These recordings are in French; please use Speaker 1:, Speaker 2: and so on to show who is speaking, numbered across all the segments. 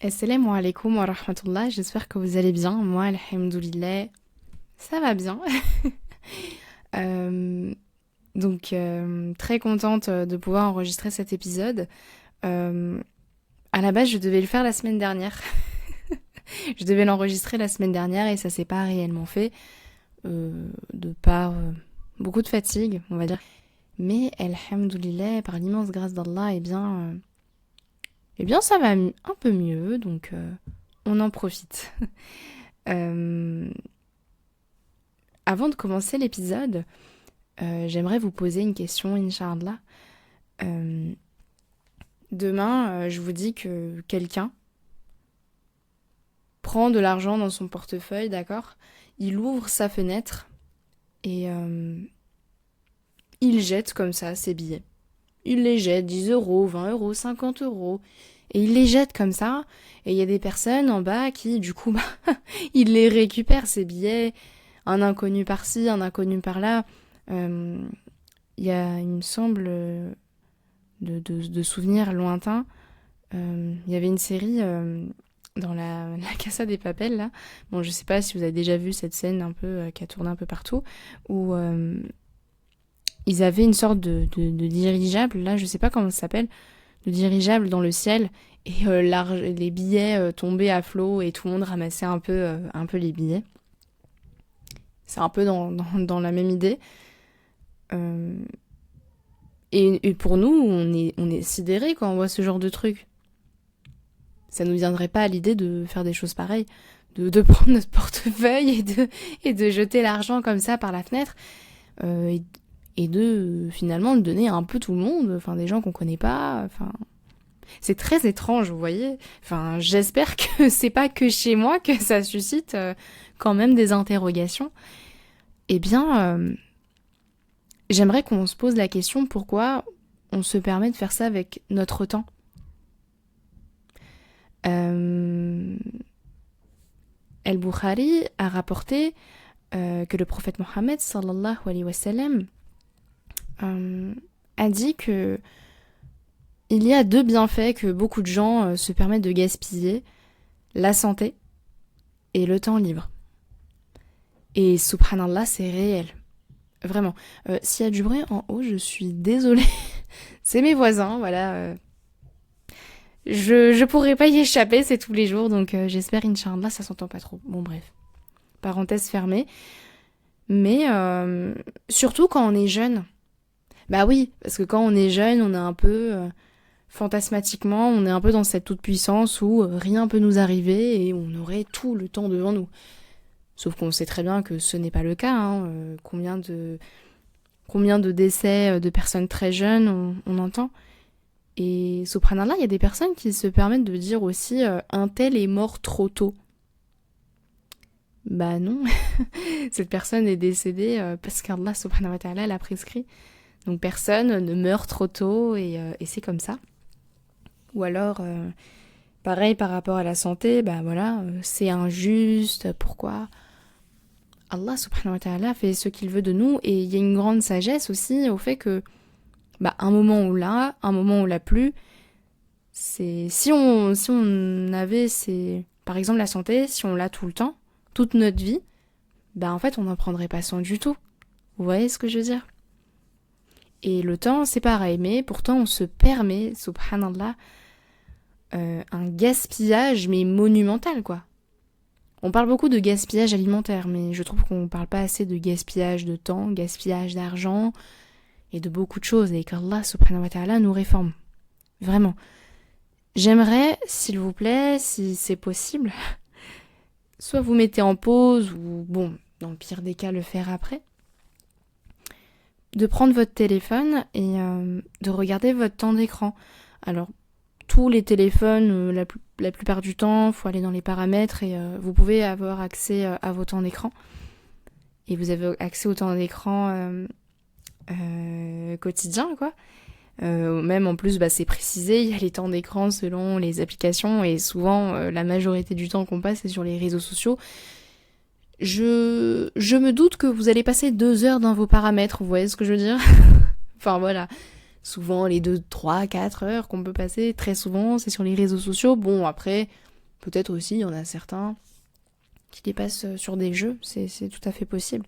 Speaker 1: Assalamu alaikum wa rahmatullah, j'espère que vous allez bien. Moi, alhamdoulilah, ça va bien. Euh, Très contente de pouvoir enregistrer cet épisode. Euh, à la base, je devais le faire la semaine dernière. Je devais l'enregistrer la semaine dernière et ça s'est pas réellement fait, de par beaucoup de fatigue, on va dire. Mais, alhamdoulilah, par l'immense grâce d'Allah, ça va un peu mieux, on en profite. Euh, Avant de commencer l'épisode, j'aimerais vous poser une question, Inch'Allah. Euh, Demain, je vous dis que quelqu'un prend de l'argent dans son portefeuille, d'accord? Il ouvre sa fenêtre et il jette comme ça ses billets. Il les jette, 10 euros, 20 euros, 50 euros. Et il les jette comme ça. Et il y a des personnes en bas qui, du coup, ils les récupèrent, ces billets. Un inconnu par-ci, un inconnu par-là. Euh, il me semble, de souvenirs lointains, il y avait une série dans la Casa des Papel, là. Bon, je sais pas si vous avez déjà vu cette scène un peu qui a tourné un peu partout, où ils avaient une sorte de dirigeable, là, je sais pas comment ça s'appelle, de dirigeable dans le ciel, et les billets tombaient à flot et tout le monde ramassait un peu les billets. C'est un peu dans la même idée. Euh, et pour nous, on est sidérés quand on voit ce genre de truc. Ça nous viendrait pas à l'idée de faire des choses pareilles, de prendre notre portefeuille et de jeter l'argent comme ça par la fenêtre, euh, et de finalement le donner à un peu tout le monde, enfin des gens qu'on connaît pas, enfin c'est très étrange, vous voyez. Enfin, j'espère que c'est pas que chez moi que ça suscite quand même des interrogations. Eh bien, j'aimerais qu'on se pose la question pourquoi on se permet de faire ça avec notre temps. El-Bukhari a rapporté que le prophète Mohammed sallallahu alayhi wa sallam a dit que il y a deux bienfaits que beaucoup de gens se permettent de gaspiller, la santé et le temps libre. Et subhanallah, c'est réel. Vraiment. S'il y a du bruit en haut, je suis désolée. C'est mes voisins, voilà. Je pourrais pas y échapper, c'est tous les jours, j'espère, Inch'Allah, ça s'entend pas trop. Bon, bref. Parenthèse fermée. Mais surtout quand on est jeune. Bah oui, parce que quand on est jeune, on est un peu fantasmatiquement, on est un peu dans cette toute-puissance où rien peut nous arriver et on aurait tout le temps devant nous. Sauf qu'on sait très bien que ce n'est pas le cas. Hein. Combien de décès de personnes très jeunes on entend. Et subhanallah, il y a des personnes qui se permettent de dire aussi un tel est mort trop tôt. Bah non, cette personne est décédée parce qu'Allah subhanahu wa ta'ala l'a prescrit. Donc personne ne meurt trop tôt et c'est comme ça. Ou alors, pareil par rapport à la santé, bah voilà, c'est injuste, pourquoi Allah subhanahu wa ta'ala fait ce qu'il veut de nous et il y a une grande sagesse aussi au fait que bah, un moment on l'a, un moment on l'a plus. C'est si on avait par exemple la santé, si on l'a tout le temps, toute notre vie, bah en fait on n'en prendrait pas soin du tout. Vous voyez ce que je veux dire? Et le temps, c'est pareil, mais pourtant on se permet, subhanallah, un gaspillage mais monumental quoi. On parle beaucoup de gaspillage alimentaire, mais je trouve qu'on parle pas assez de gaspillage de temps, gaspillage d'argent et de beaucoup de choses et qu'Allah subhanahu wa ta'ala nous réforme. Vraiment. J'aimerais, s'il vous plaît, si c'est possible, soit vous mettez en pause ou, bon, dans le pire des cas, le faire après, de prendre votre téléphone et de regarder votre temps d'écran. Alors, tous les téléphones, la plupart du temps, il faut aller dans les paramètres et vous pouvez avoir accès à vos temps d'écran. Et vous avez accès au temps d'écran quotidien, quoi. Même en plus, bah, c'est précisé, il y a les temps d'écran selon les applications et souvent, la majorité du temps qu'on passe, c'est sur les réseaux sociaux. Je me doute que vous allez passer 2 heures dans vos paramètres, vous voyez ce que je veux dire? Enfin voilà, Souvent, les 2, 3, 4 heures qu'on peut passer, très souvent, c'est sur les réseaux sociaux. Bon, après, peut-être aussi, il y en a certains qui dépassent sur des jeux, c'est tout à fait possible.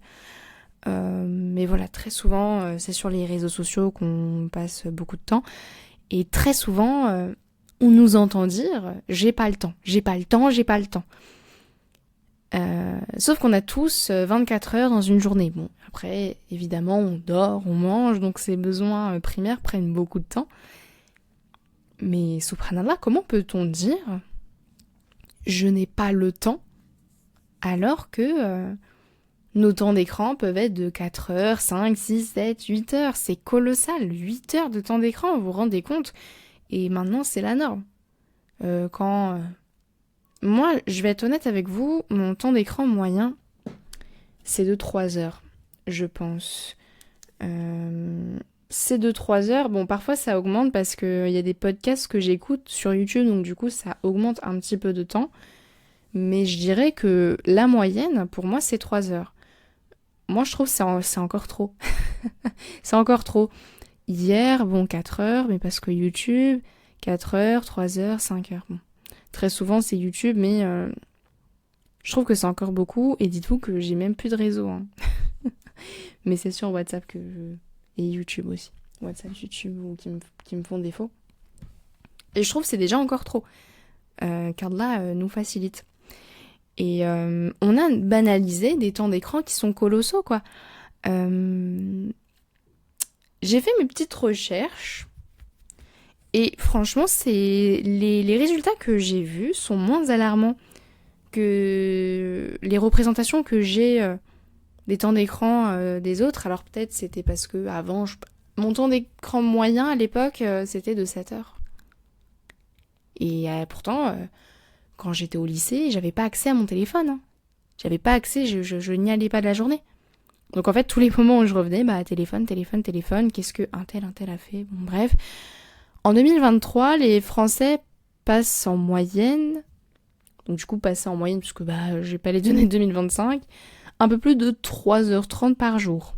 Speaker 1: Mais voilà, très souvent, c'est sur les réseaux sociaux qu'on passe beaucoup de temps. Et très souvent, on nous entend dire « j'ai pas le temps, j'ai pas le temps, j'ai pas le temps ». Sauf qu'on a tous 24 heures dans une journée. Bon, après, évidemment, on dort, on mange, donc ces besoins primaires prennent beaucoup de temps. Mais subhanallah, comment peut-on dire « je n'ai pas le temps » alors que nos temps d'écran peuvent être de 4 heures, 5, 6, 7, 8 heures. C'est colossal, 8 heures de temps d'écran, vous vous rendez compte? Et maintenant, c'est la norme. Moi, je vais être honnête avec vous, mon temps d'écran moyen, c'est de 3 heures, je pense. C'est de 3 heures. Bon, parfois, ça augmente parce qu'il y a des podcasts que j'écoute sur YouTube, donc du coup, ça augmente un petit peu de temps. Mais je dirais que la moyenne, pour moi, c'est 3 heures. Moi, je trouve que c'est encore trop. C'est encore trop. Hier, bon, 4 heures, mais parce que YouTube, 4 heures, 3 heures, 5 heures. Bon. Très souvent, c'est YouTube, mais je trouve que c'est encore beaucoup. Et dites-vous que j'ai même plus de réseau. Hein. Mais c'est sur WhatsApp et YouTube aussi. WhatsApp, YouTube qui me font défaut. Et je trouve que c'est déjà encore trop. Car là, nous facilite. Et on a banalisé des temps d'écran qui sont colossaux, quoi. J'ai fait mes petites recherches. Et franchement, les résultats que j'ai vus sont moins alarmants que les représentations que j'ai des temps d'écran des autres. Alors peut-être c'était parce que avant, mon temps d'écran moyen à l'époque, c'était de 7 heures. Et pourtant, quand j'étais au lycée, j'avais pas accès à mon téléphone. Hein. J'avais pas accès, je n'y allais pas de la journée. Donc en fait, tous les moments où je revenais, téléphone, qu'est-ce que un tel a fait? Bon, bref. En 2023, les Français passent en moyenne, donc du coup passer en moyenne, puisque j'ai pas les données de 2025, un peu plus de 3h30 par jour.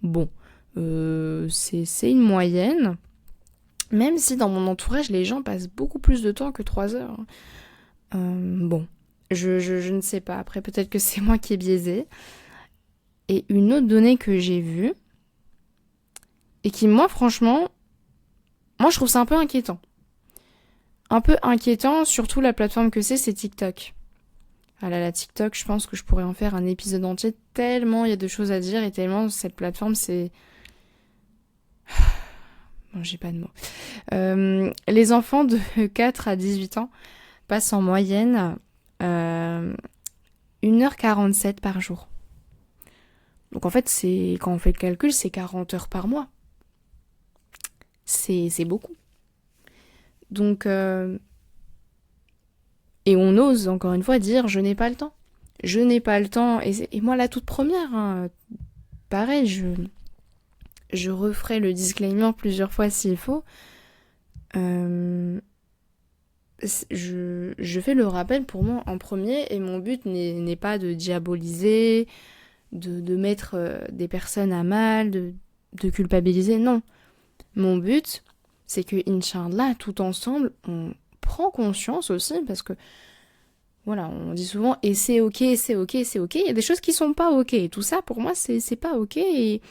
Speaker 1: Bon, c'est une moyenne, même si dans mon entourage, les gens passent beaucoup plus de temps que 3 heures. Bon, je ne sais pas, après peut-être que c'est moi qui ai biaisé. Et une autre donnée que j'ai vue, et qui moi franchement, je trouve ça un peu inquiétant. Un peu inquiétant, surtout la plateforme que c'est TikTok. Ah là, la TikTok, je pense que je pourrais en faire un épisode entier, tellement il y a de choses à dire et tellement cette plateforme, c'est... Bon, j'ai pas de mots. Les enfants de 4 à 18 ans passent en moyenne 1h47 par jour. Donc en fait, quand on fait le calcul, c'est 40 heures par mois. C'est beaucoup. Donc, et on ose encore une fois dire je n'ai pas le temps. Je n'ai pas le temps. Et moi, la toute première, hein, pareil, je referai le disclaimer plusieurs fois s'il faut. Je fais le rappel pour moi en premier et mon but n'est pas de diaboliser, de mettre des personnes à mal, de culpabiliser, non. Mon but, c'est que, Inch'Allah, tout ensemble, on prend conscience aussi, parce que, voilà, on dit souvent, et c'est ok, c'est ok, c'est ok. Il y a des choses qui sont pas ok. Et tout ça, pour moi, c'est pas ok. Et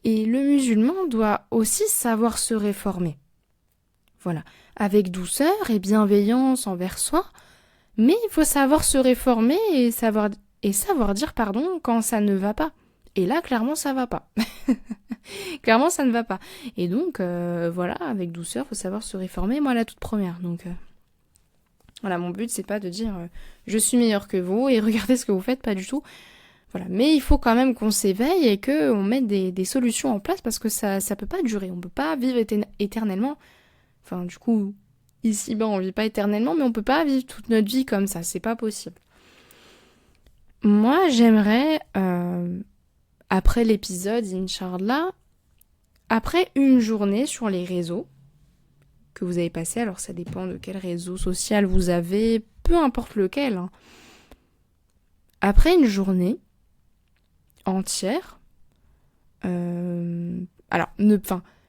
Speaker 1: le musulman doit aussi savoir se réformer. Voilà. Avec douceur et bienveillance envers soi. Mais il faut savoir se réformer et savoir dire pardon quand ça ne va pas. Et là, clairement, ça va pas. Clairement, ça ne va pas. Et donc, voilà, avec douceur, faut savoir se réformer. Moi, la toute première. Donc, voilà, mon but, c'est pas de dire je suis meilleure que vous et regardez ce que vous faites, pas du tout. Voilà. Mais il faut quand même qu'on s'éveille et qu'on mette des solutions en place parce que ça peut pas durer. On peut pas vivre éternellement. Enfin, du coup, ici, on vit pas éternellement, mais on peut pas vivre toute notre vie comme ça. C'est pas possible. Moi, j'aimerais, après l'épisode, Inch'Allah, après une journée sur les réseaux que vous avez passé, alors ça dépend de quel réseau social vous avez, peu importe lequel, hein. Après une journée entière,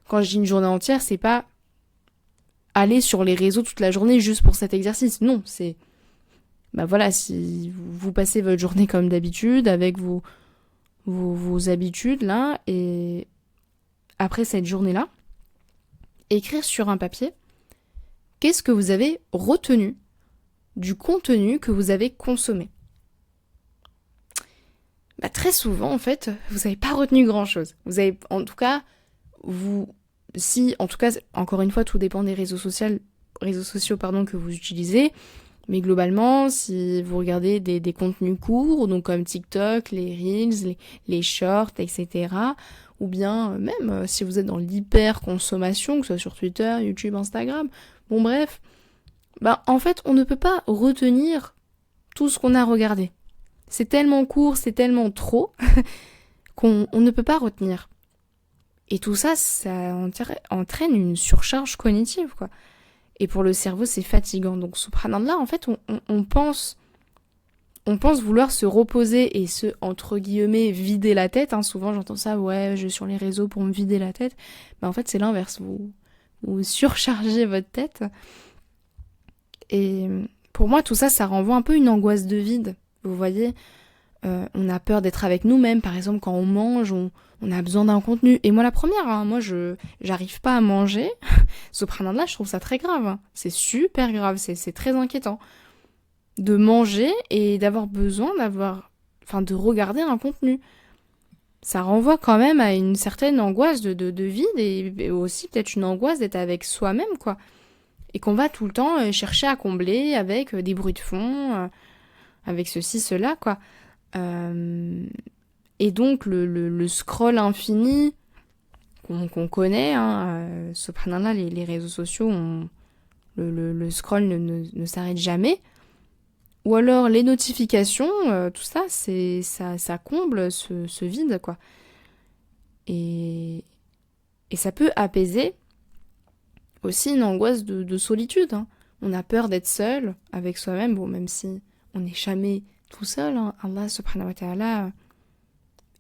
Speaker 1: Quand je dis une journée entière, c'est pas aller sur les réseaux toute la journée juste pour cet exercice. Non, c'est... voilà, si vous passez votre journée comme d'habitude, avec vos habitudes, là, et après cette journée-là, écrire sur un papier, qu'est-ce que vous avez retenu du contenu que vous avez consommé. Très souvent, en fait, vous n'avez pas retenu grand-chose. Vous avez, en tout cas, encore une fois, tout dépend des réseaux sociaux que vous utilisez, mais globalement, si vous regardez des contenus courts, donc comme TikTok, les Reels, les Shorts, etc., ou bien même si vous êtes dans l'hyper-consommation, que ce soit sur Twitter, YouTube, Instagram, bon bref, en fait, on ne peut pas retenir tout ce qu'on a regardé. C'est tellement court, c'est tellement trop, qu'on ne peut pas retenir. Et tout ça, ça entraîne une surcharge cognitive, quoi. Et pour le cerveau, c'est fatigant. Donc, subhanallah, en fait, on pense vouloir se reposer et se, entre guillemets, vider la tête. Souvent, j'entends ça, ouais, je vais sur les réseaux pour me vider la tête. En fait, c'est l'inverse. Vous surchargez votre tête. Et pour moi, tout ça, ça renvoie un peu une angoisse de vide. Vous voyez, on a peur d'être avec nous-mêmes. Par exemple, quand on mange, on a besoin d'un contenu. Et moi, la première, moi, j'arrive pas à manger. Subhanallah, je trouve ça très grave. C'est super grave, c'est très inquiétant. De manger et d'avoir besoin de regarder un contenu. Ça renvoie quand même à une certaine angoisse de vide et aussi peut-être une angoisse d'être avec soi-même, quoi. Et qu'on va tout le temps chercher à combler avec des bruits de fond, avec ceci, cela, quoi. Et donc, le scroll infini qu'on connaît, subhanallah, les réseaux sociaux, le scroll ne s'arrête jamais. Ou alors, les notifications, tout ça, ça comble ce vide, quoi. Et ça peut apaiser aussi une angoisse de solitude. On a peur d'être seul avec soi-même, bon, même si on n'est jamais tout seul. Allah subhanahu wa ta'ala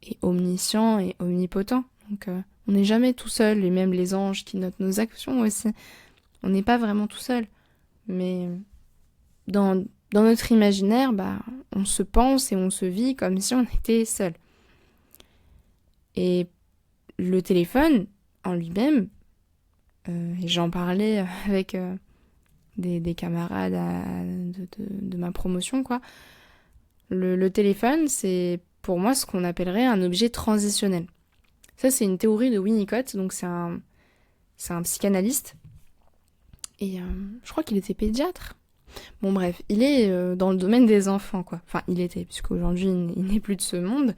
Speaker 1: est omniscient et omnipotent. Donc on n'est jamais tout seul, et même les anges qui notent nos actions aussi. On n'est pas vraiment tout seul. Mais dans notre imaginaire, on se pense et on se vit comme si on était seul. Et le téléphone, en lui-même, et j'en parlais avec des camarades de ma promotion, quoi. Le téléphone, c'est pour moi ce qu'on appellerait un objet transitionnel. Ça, c'est une théorie de Winnicott, donc c'est un psychanalyste. Et je crois qu'il était pédiatre. Bon bref, il est dans le domaine des enfants, quoi. Enfin, il était, puisqu'aujourd'hui, il n'est plus de ce monde.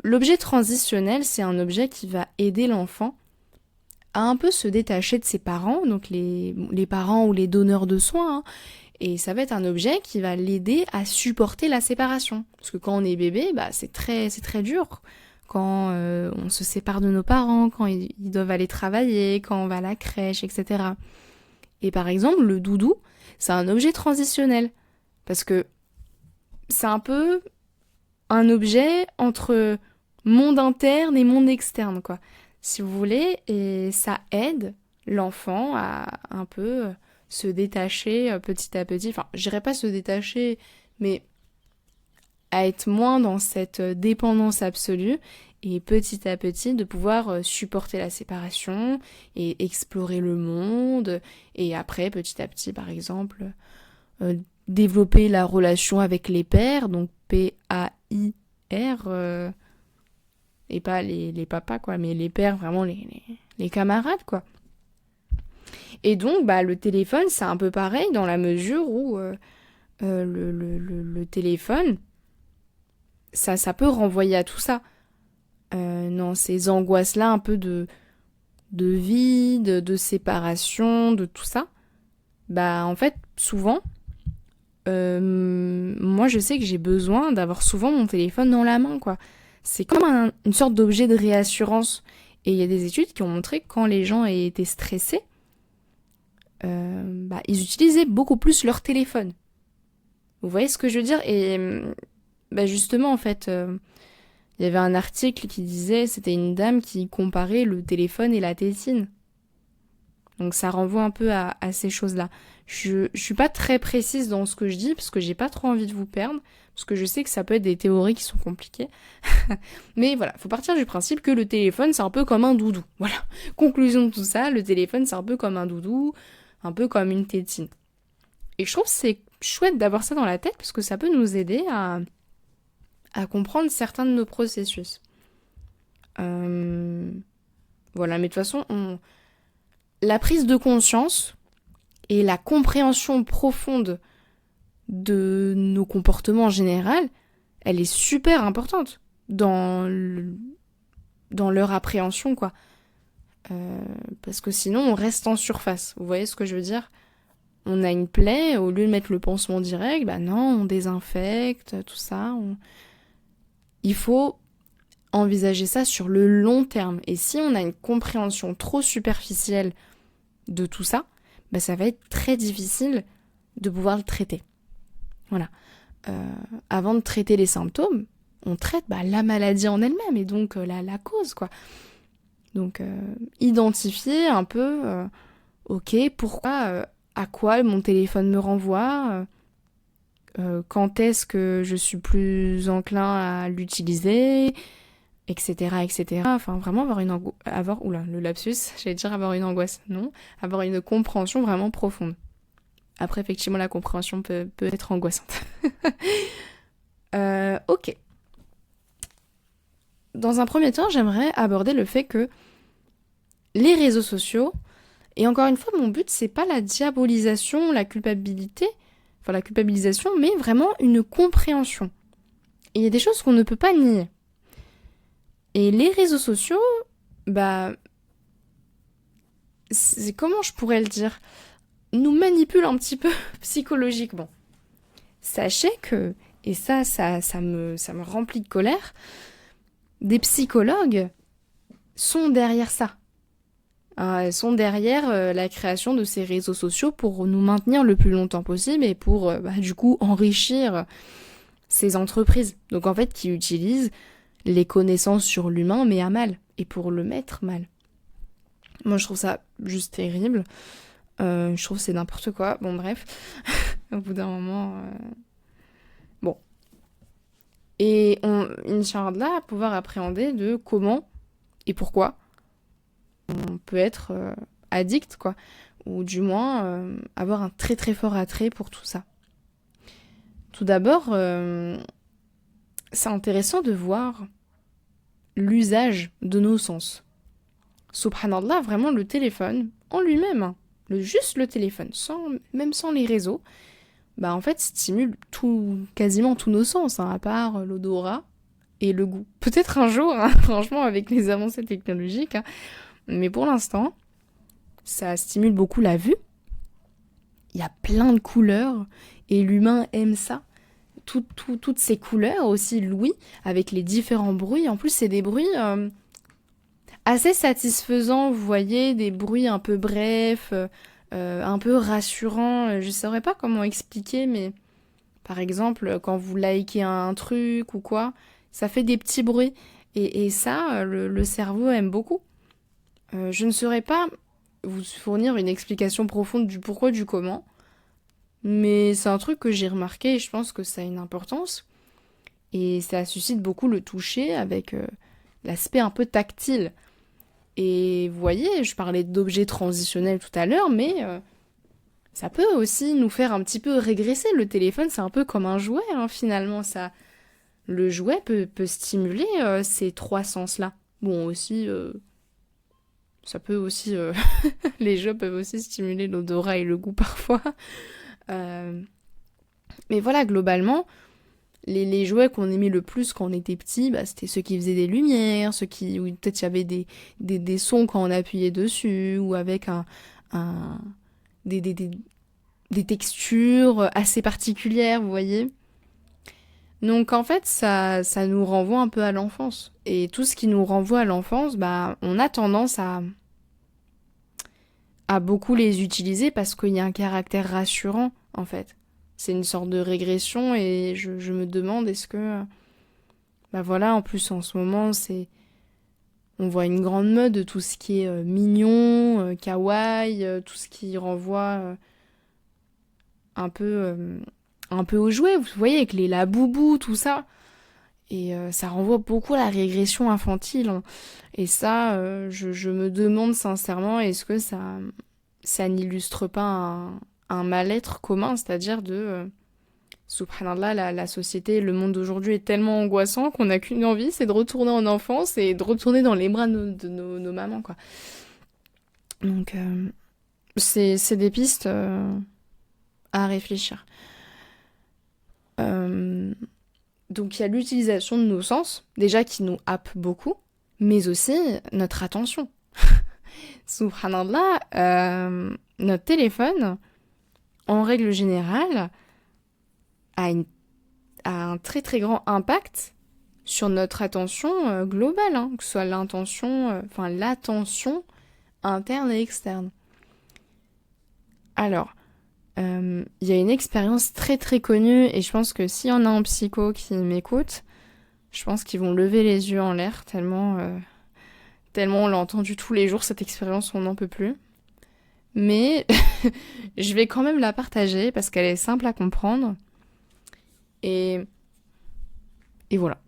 Speaker 1: L'objet transitionnel, c'est un objet qui va aider l'enfant à un peu se détacher de ses parents, donc les parents ou les donneurs de soins, et ça va être un objet qui va l'aider à supporter la séparation. Parce que quand on est bébé, c'est très dur. Quand on se sépare de nos parents, quand ils doivent aller travailler, quand on va à la crèche, etc. Et par exemple, le doudou, c'est un objet transitionnel. Parce que c'est un peu un objet entre monde interne et monde externe, quoi. Si vous voulez, et ça aide l'enfant à un peu se détacher petit à petit. Enfin, je dirais pas se détacher, mais à être moins dans cette dépendance absolue et petit à petit de pouvoir supporter la séparation et explorer le monde. Et après, petit à petit, par exemple, développer la relation avec les pairs, donc P-A-I-R, et pas les papas, quoi, mais les pères, vraiment les camarades, quoi. Et donc, le téléphone, c'est un peu pareil dans la mesure où le téléphone, ça peut renvoyer à tout ça. Dans ces angoisses-là, un peu de vide, de séparation, de tout ça. En fait, souvent, moi, je sais que j'ai besoin d'avoir souvent mon téléphone dans la main, quoi. C'est comme une sorte d'objet de réassurance. Et il y a des études qui ont montré que quand les gens étaient stressés, ils utilisaient beaucoup plus leur téléphone. Vous voyez ce que je veux dire? Et justement, en fait, il Il y avait un article qui disait, c'était une dame qui comparait le téléphone et la tétine. Donc ça renvoie un peu à ces choses-là. Je suis pas très précise dans ce que je dis, parce que j'ai pas trop envie de vous perdre, parce que je sais que ça peut être des théories qui sont compliquées. Mais voilà, faut partir du principe que le téléphone, c'est un peu comme un doudou. Voilà, conclusion de tout ça, le téléphone, c'est un peu comme un doudou, un peu comme une tétine. Et je trouve que c'est chouette d'avoir ça dans la tête, parce que ça peut nous aider à comprendre certains de nos processus. Voilà, mais de toute façon, la prise de conscience et la compréhension profonde de nos comportements en général, elle est super importante dans leur appréhension, quoi. Parce que sinon, on reste en surface. Vous voyez ce que je veux dire ? On a une plaie, au lieu de mettre le pansement direct, bah non, on désinfecte, tout ça. Il faut envisager ça sur le long terme. Et si on a une compréhension trop superficielle de tout ça, bah ça va être très difficile de pouvoir le traiter. Voilà. Avant de traiter les symptômes, on traite la maladie en elle-même et donc la cause, quoi. Donc, identifier un peu, ok, pourquoi, à quoi mon téléphone me renvoie, quand est-ce que je suis plus enclin à l'utiliser, etc., etc. Enfin, vraiment oula, le lapsus, j'allais dire avoir une angoisse, non, avoir une compréhension vraiment profonde. Après, effectivement, la compréhension peut être angoissante. Ok. Dans un premier temps, j'aimerais aborder le fait que les réseaux sociaux, et encore une fois, mon but, c'est pas la diabolisation, la culpabilité, mais vraiment une compréhension. Et il y a des choses qu'on ne peut pas nier. Et les réseaux sociaux, comment je pourrais le dire, nous manipulent un petit peu psychologiquement. Sachez que, et ça me remplit de colère, des psychologues sont derrière ça. Elles sont derrière la création de ces réseaux sociaux pour nous maintenir le plus longtemps possible et pour, du coup, enrichir ces entreprises. Donc, en fait, qui utilisent les connaissances sur l'humain, mais à mal. Et pour le mettre mal. Moi, je trouve ça juste terrible. Je trouve que c'est n'importe quoi. Bon, bref. Au bout d'un moment... Bon. Et Inch'Allah, pouvoir appréhender de comment et pourquoi on peut être addict, quoi. Ou du moins avoir un très très fort attrait pour tout ça. Tout d'abord, c'est intéressant de voir l'usage de nos sens. Subhanallah, vraiment le téléphone en lui-même, juste le téléphone, même sans les réseaux, en fait stimule quasiment tous nos sens, à part l'odorat et le goût. Peut-être un jour, franchement, avec les avancées technologiques, mais pour l'instant, ça stimule beaucoup la vue. Il y a plein de couleurs et l'humain aime ça. Toutes ces couleurs, aussi l'ouïe, avec les différents bruits. En plus, c'est des bruits assez satisfaisants, vous voyez, des bruits un peu brefs, un peu rassurants. Je ne saurais pas comment expliquer, mais par exemple, quand vous likez un truc ou quoi, ça fait des petits bruits. Et ça, le cerveau aime beaucoup. Je ne saurais pas vous fournir une explication profonde du pourquoi, du comment, mais c'est un truc que j'ai remarqué et je pense que ça a une importance. Et ça suscite beaucoup le toucher avec l'aspect un peu tactile. Et vous voyez, je parlais d'objets transitionnels tout à l'heure, mais ça peut aussi nous faire un petit peu régresser. Le téléphone, c'est un peu comme un jouet, finalement. Le jouet peut stimuler ces trois sens-là. Bon, aussi, ça peut aussi... les jeux peuvent aussi stimuler l'odorat et le goût parfois. Mais voilà, globalement, les jouets qu'on aimait le plus quand on était petit, c'était ceux qui faisaient des lumières, où peut-être il y avait des sons quand on appuyait dessus, ou avec des textures assez particulières, vous voyez. Donc en fait, ça nous renvoie un peu à l'enfance. Et tout ce qui nous renvoie à l'enfance, on a tendance à beaucoup les utiliser parce qu'il y a un caractère rassurant, en fait. C'est une sorte de régression et je me demande est-ce que Bah voilà, en plus en ce moment, on voit une grande mode de tout ce qui est mignon, kawaii, tout ce qui renvoie un peu, un peu aux jouets, vous voyez, avec les laboubous, tout ça. Et ça renvoie beaucoup à la régression infantile, hein. Et ça, je me demande sincèrement, est-ce que ça n'illustre pas un mal-être commun, c'est-à-dire subhanallah, la société, le monde d'aujourd'hui est tellement angoissant qu'on n'a qu'une envie, c'est de retourner en enfance et de retourner dans les bras de nos mamans, quoi. Donc, c'est des pistes à réfléchir. Donc, il y a l'utilisation de nos sens, déjà qui nous happe beaucoup, mais aussi notre attention. Subhanallah, notre téléphone, en règle générale, a un très très grand impact sur notre attention globale, hein, que ce soit l'attention interne et externe. Alors, il y a une expérience très très connue, et je pense que s'il y en a un psycho qui m'écoute, je pense qu'ils vont lever les yeux en l'air, tellement on l'a entendu tous les jours, cette expérience, on n'en peut plus. Mais je vais quand même la partager, parce qu'elle est simple à comprendre. Et voilà.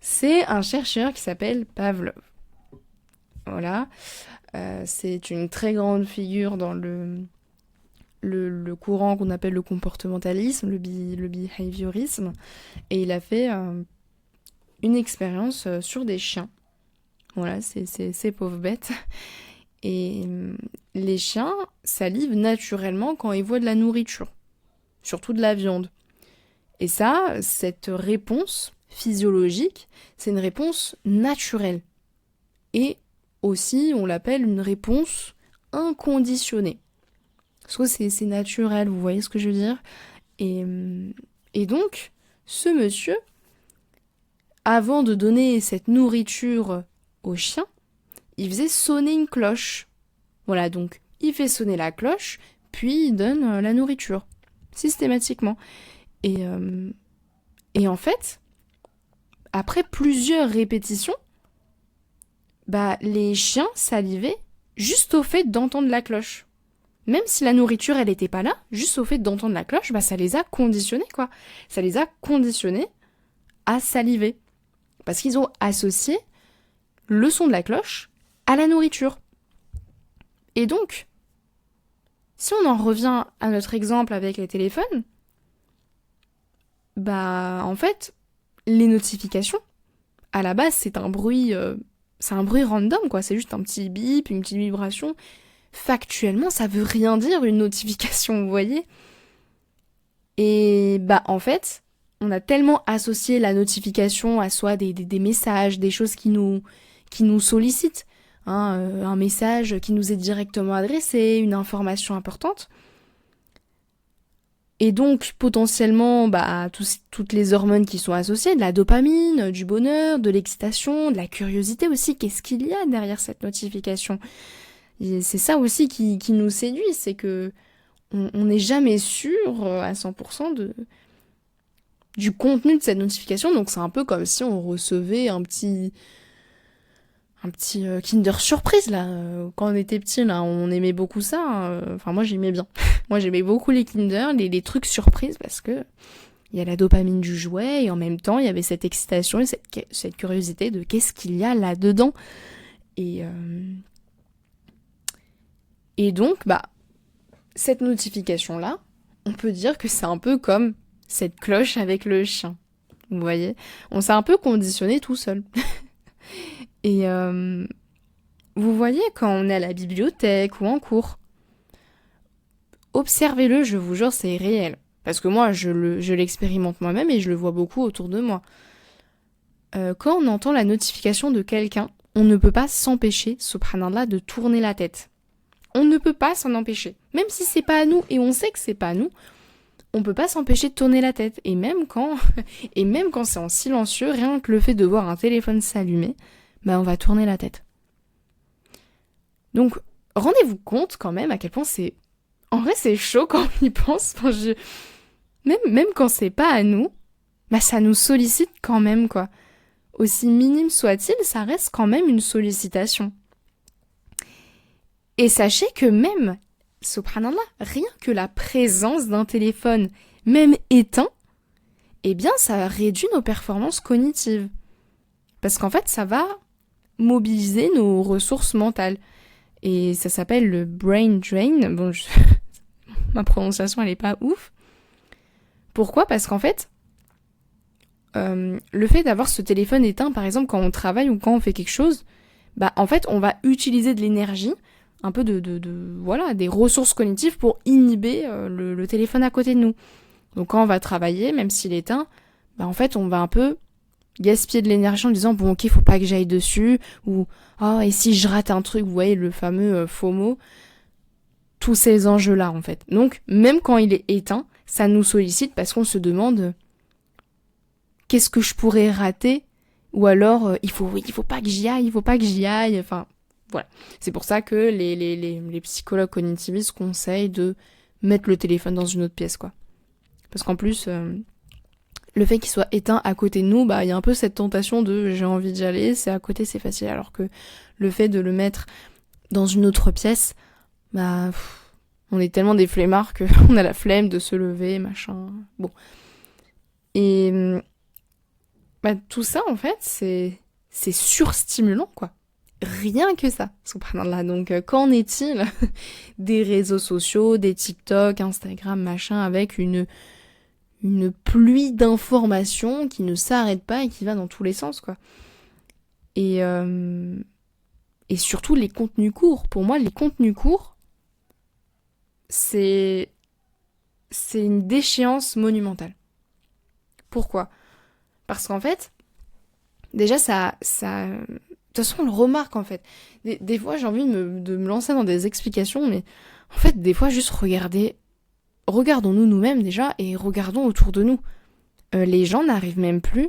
Speaker 1: C'est un chercheur qui s'appelle Pavlov. Voilà. C'est une très grande figure dans le courant qu'on appelle le comportementalisme, le behaviorisme. Et il a fait une expérience sur des chiens. Voilà, ces pauvres bêtes. Et les chiens salivent naturellement quand ils voient de la nourriture. Surtout de la viande. Et ça, cette réponse physiologique, c'est une réponse naturelle. Et aussi, on l'appelle une réponse inconditionnée. Parce que c'est naturel, vous voyez ce que je veux dire ? Et donc, ce monsieur, avant de donner cette nourriture au chien, il faisait sonner une cloche. Voilà, donc il fait sonner la cloche, puis il donne la nourriture, systématiquement. Et en fait, après plusieurs répétitions, bah, les chiens salivaient juste au fait d'entendre la cloche. Même si la nourriture, elle n'était pas là, juste au fait d'entendre la cloche, bah, ça les a conditionnés, quoi. Ça les a conditionnés à saliver. Parce qu'ils ont associé le son de la cloche à la nourriture. Et donc, si on en revient à notre exemple avec les téléphones, bah, en fait, les notifications, à la base, c'est un bruit random, quoi. C'est juste un petit bip, une petite vibration. Factuellement, ça veut rien dire, une notification, vous voyez. Et bah, en fait, on a tellement associé la notification à soit des messages, des choses qui nous sollicitent, hein, un message qui nous est directement adressé, une information importante. Et donc, potentiellement, bah, toutes les hormones qui sont associées, de la dopamine, du bonheur, de l'excitation, de la curiosité aussi. Qu'est-ce qu'il y a derrière cette notification ? Et c'est ça aussi qui nous séduit, c'est que on n'est jamais sûr à 100% du contenu de cette notification. Donc, c'est un peu comme si on recevait un petit Kinder Surprise, là. Quand on était petit, là, on aimait beaucoup ça, hein. Enfin, moi, j'aimais bien. Moi, j'aimais beaucoup les Kinder, les trucs surprises, parce que il y a la dopamine du jouet, et en même temps, il y avait cette excitation et cette curiosité de qu'est-ce qu'il y a là-dedans. Et donc, bah, cette notification-là, on peut dire que c'est un peu comme cette cloche avec le chien. Vous voyez ? On s'est un peu conditionné tout seul. Et vous voyez, quand on est à la bibliothèque ou en cours, observez-le, je vous jure, c'est réel. Parce que moi, je l'expérimente moi-même et je le vois beaucoup autour de moi. Quand on entend la notification de quelqu'un, on ne peut pas s'empêcher, subhanallah, de tourner la tête. On ne peut pas s'en empêcher. Même si c'est pas à nous, et on sait que c'est pas à nous, on peut pas s'empêcher de tourner la tête. Et même quand c'est en silencieux, rien que le fait de voir un téléphone s'allumer, bah on va tourner la tête. Donc, rendez-vous compte quand même à quel point c'est... En vrai, c'est chaud quand on y pense. Enfin, même quand c'est pas à nous, bah ça nous sollicite quand même, quoi. Aussi minime soit-il, ça reste quand même une sollicitation. Et sachez que même, subhanallah, rien que la présence d'un téléphone, même éteint, eh bien ça réduit nos performances cognitives. Parce qu'en fait, ça va mobiliser nos ressources mentales. Et ça s'appelle le brain drain. Bon, ma prononciation, elle est pas ouf. Pourquoi ? Parce qu'en fait, le fait d'avoir ce téléphone éteint, par exemple, quand on travaille ou quand on fait quelque chose, bah en fait, on va utiliser de l'énergie, un peu voilà, des ressources cognitives pour inhiber le téléphone à côté de nous. Donc quand on va travailler, même s'il est éteint, bah en fait, on va un peu gaspiller de l'énergie en disant bon ok, faut pas que j'aille dessus, ou oh et si je rate un truc, vous voyez le fameux FOMO, tous ces enjeux-là en fait. Donc même quand il est éteint, ça nous sollicite parce qu'on se demande qu'est-ce que je pourrais rater, ou alors il faut pas que j'y aille, il faut pas que j'y aille, enfin voilà. C'est pour ça que les psychologues cognitivistes conseillent de mettre le téléphone dans une autre pièce, quoi. Parce qu'en plus, le fait qu'il soit éteint à côté de nous, bah il y a un peu cette tentation de j'ai envie d'y aller, c'est à côté, c'est facile, alors que le fait de le mettre dans une autre pièce, bah on est tellement des flemmards qu'on a la flemme de se lever, machin. Bon. Et bah, tout ça, en fait, c'est surstimulant, quoi. Rien que ça, subhanallah. Donc, qu'en est-il des réseaux sociaux, des TikTok, Instagram, machin, avec une pluie d'informations qui ne s'arrête pas et qui va dans tous les sens, quoi. Et surtout les contenus courts. Pour moi, les contenus courts, c'est une déchéance monumentale. Pourquoi ? Parce qu'en fait, déjà, ça... De toute façon, on le remarque, en fait. Des fois, j'ai envie de me lancer dans des explications, mais en fait, des fois, juste regardons-nous nous-mêmes, déjà, et regardons autour de nous. Les gens n'arrivent même plus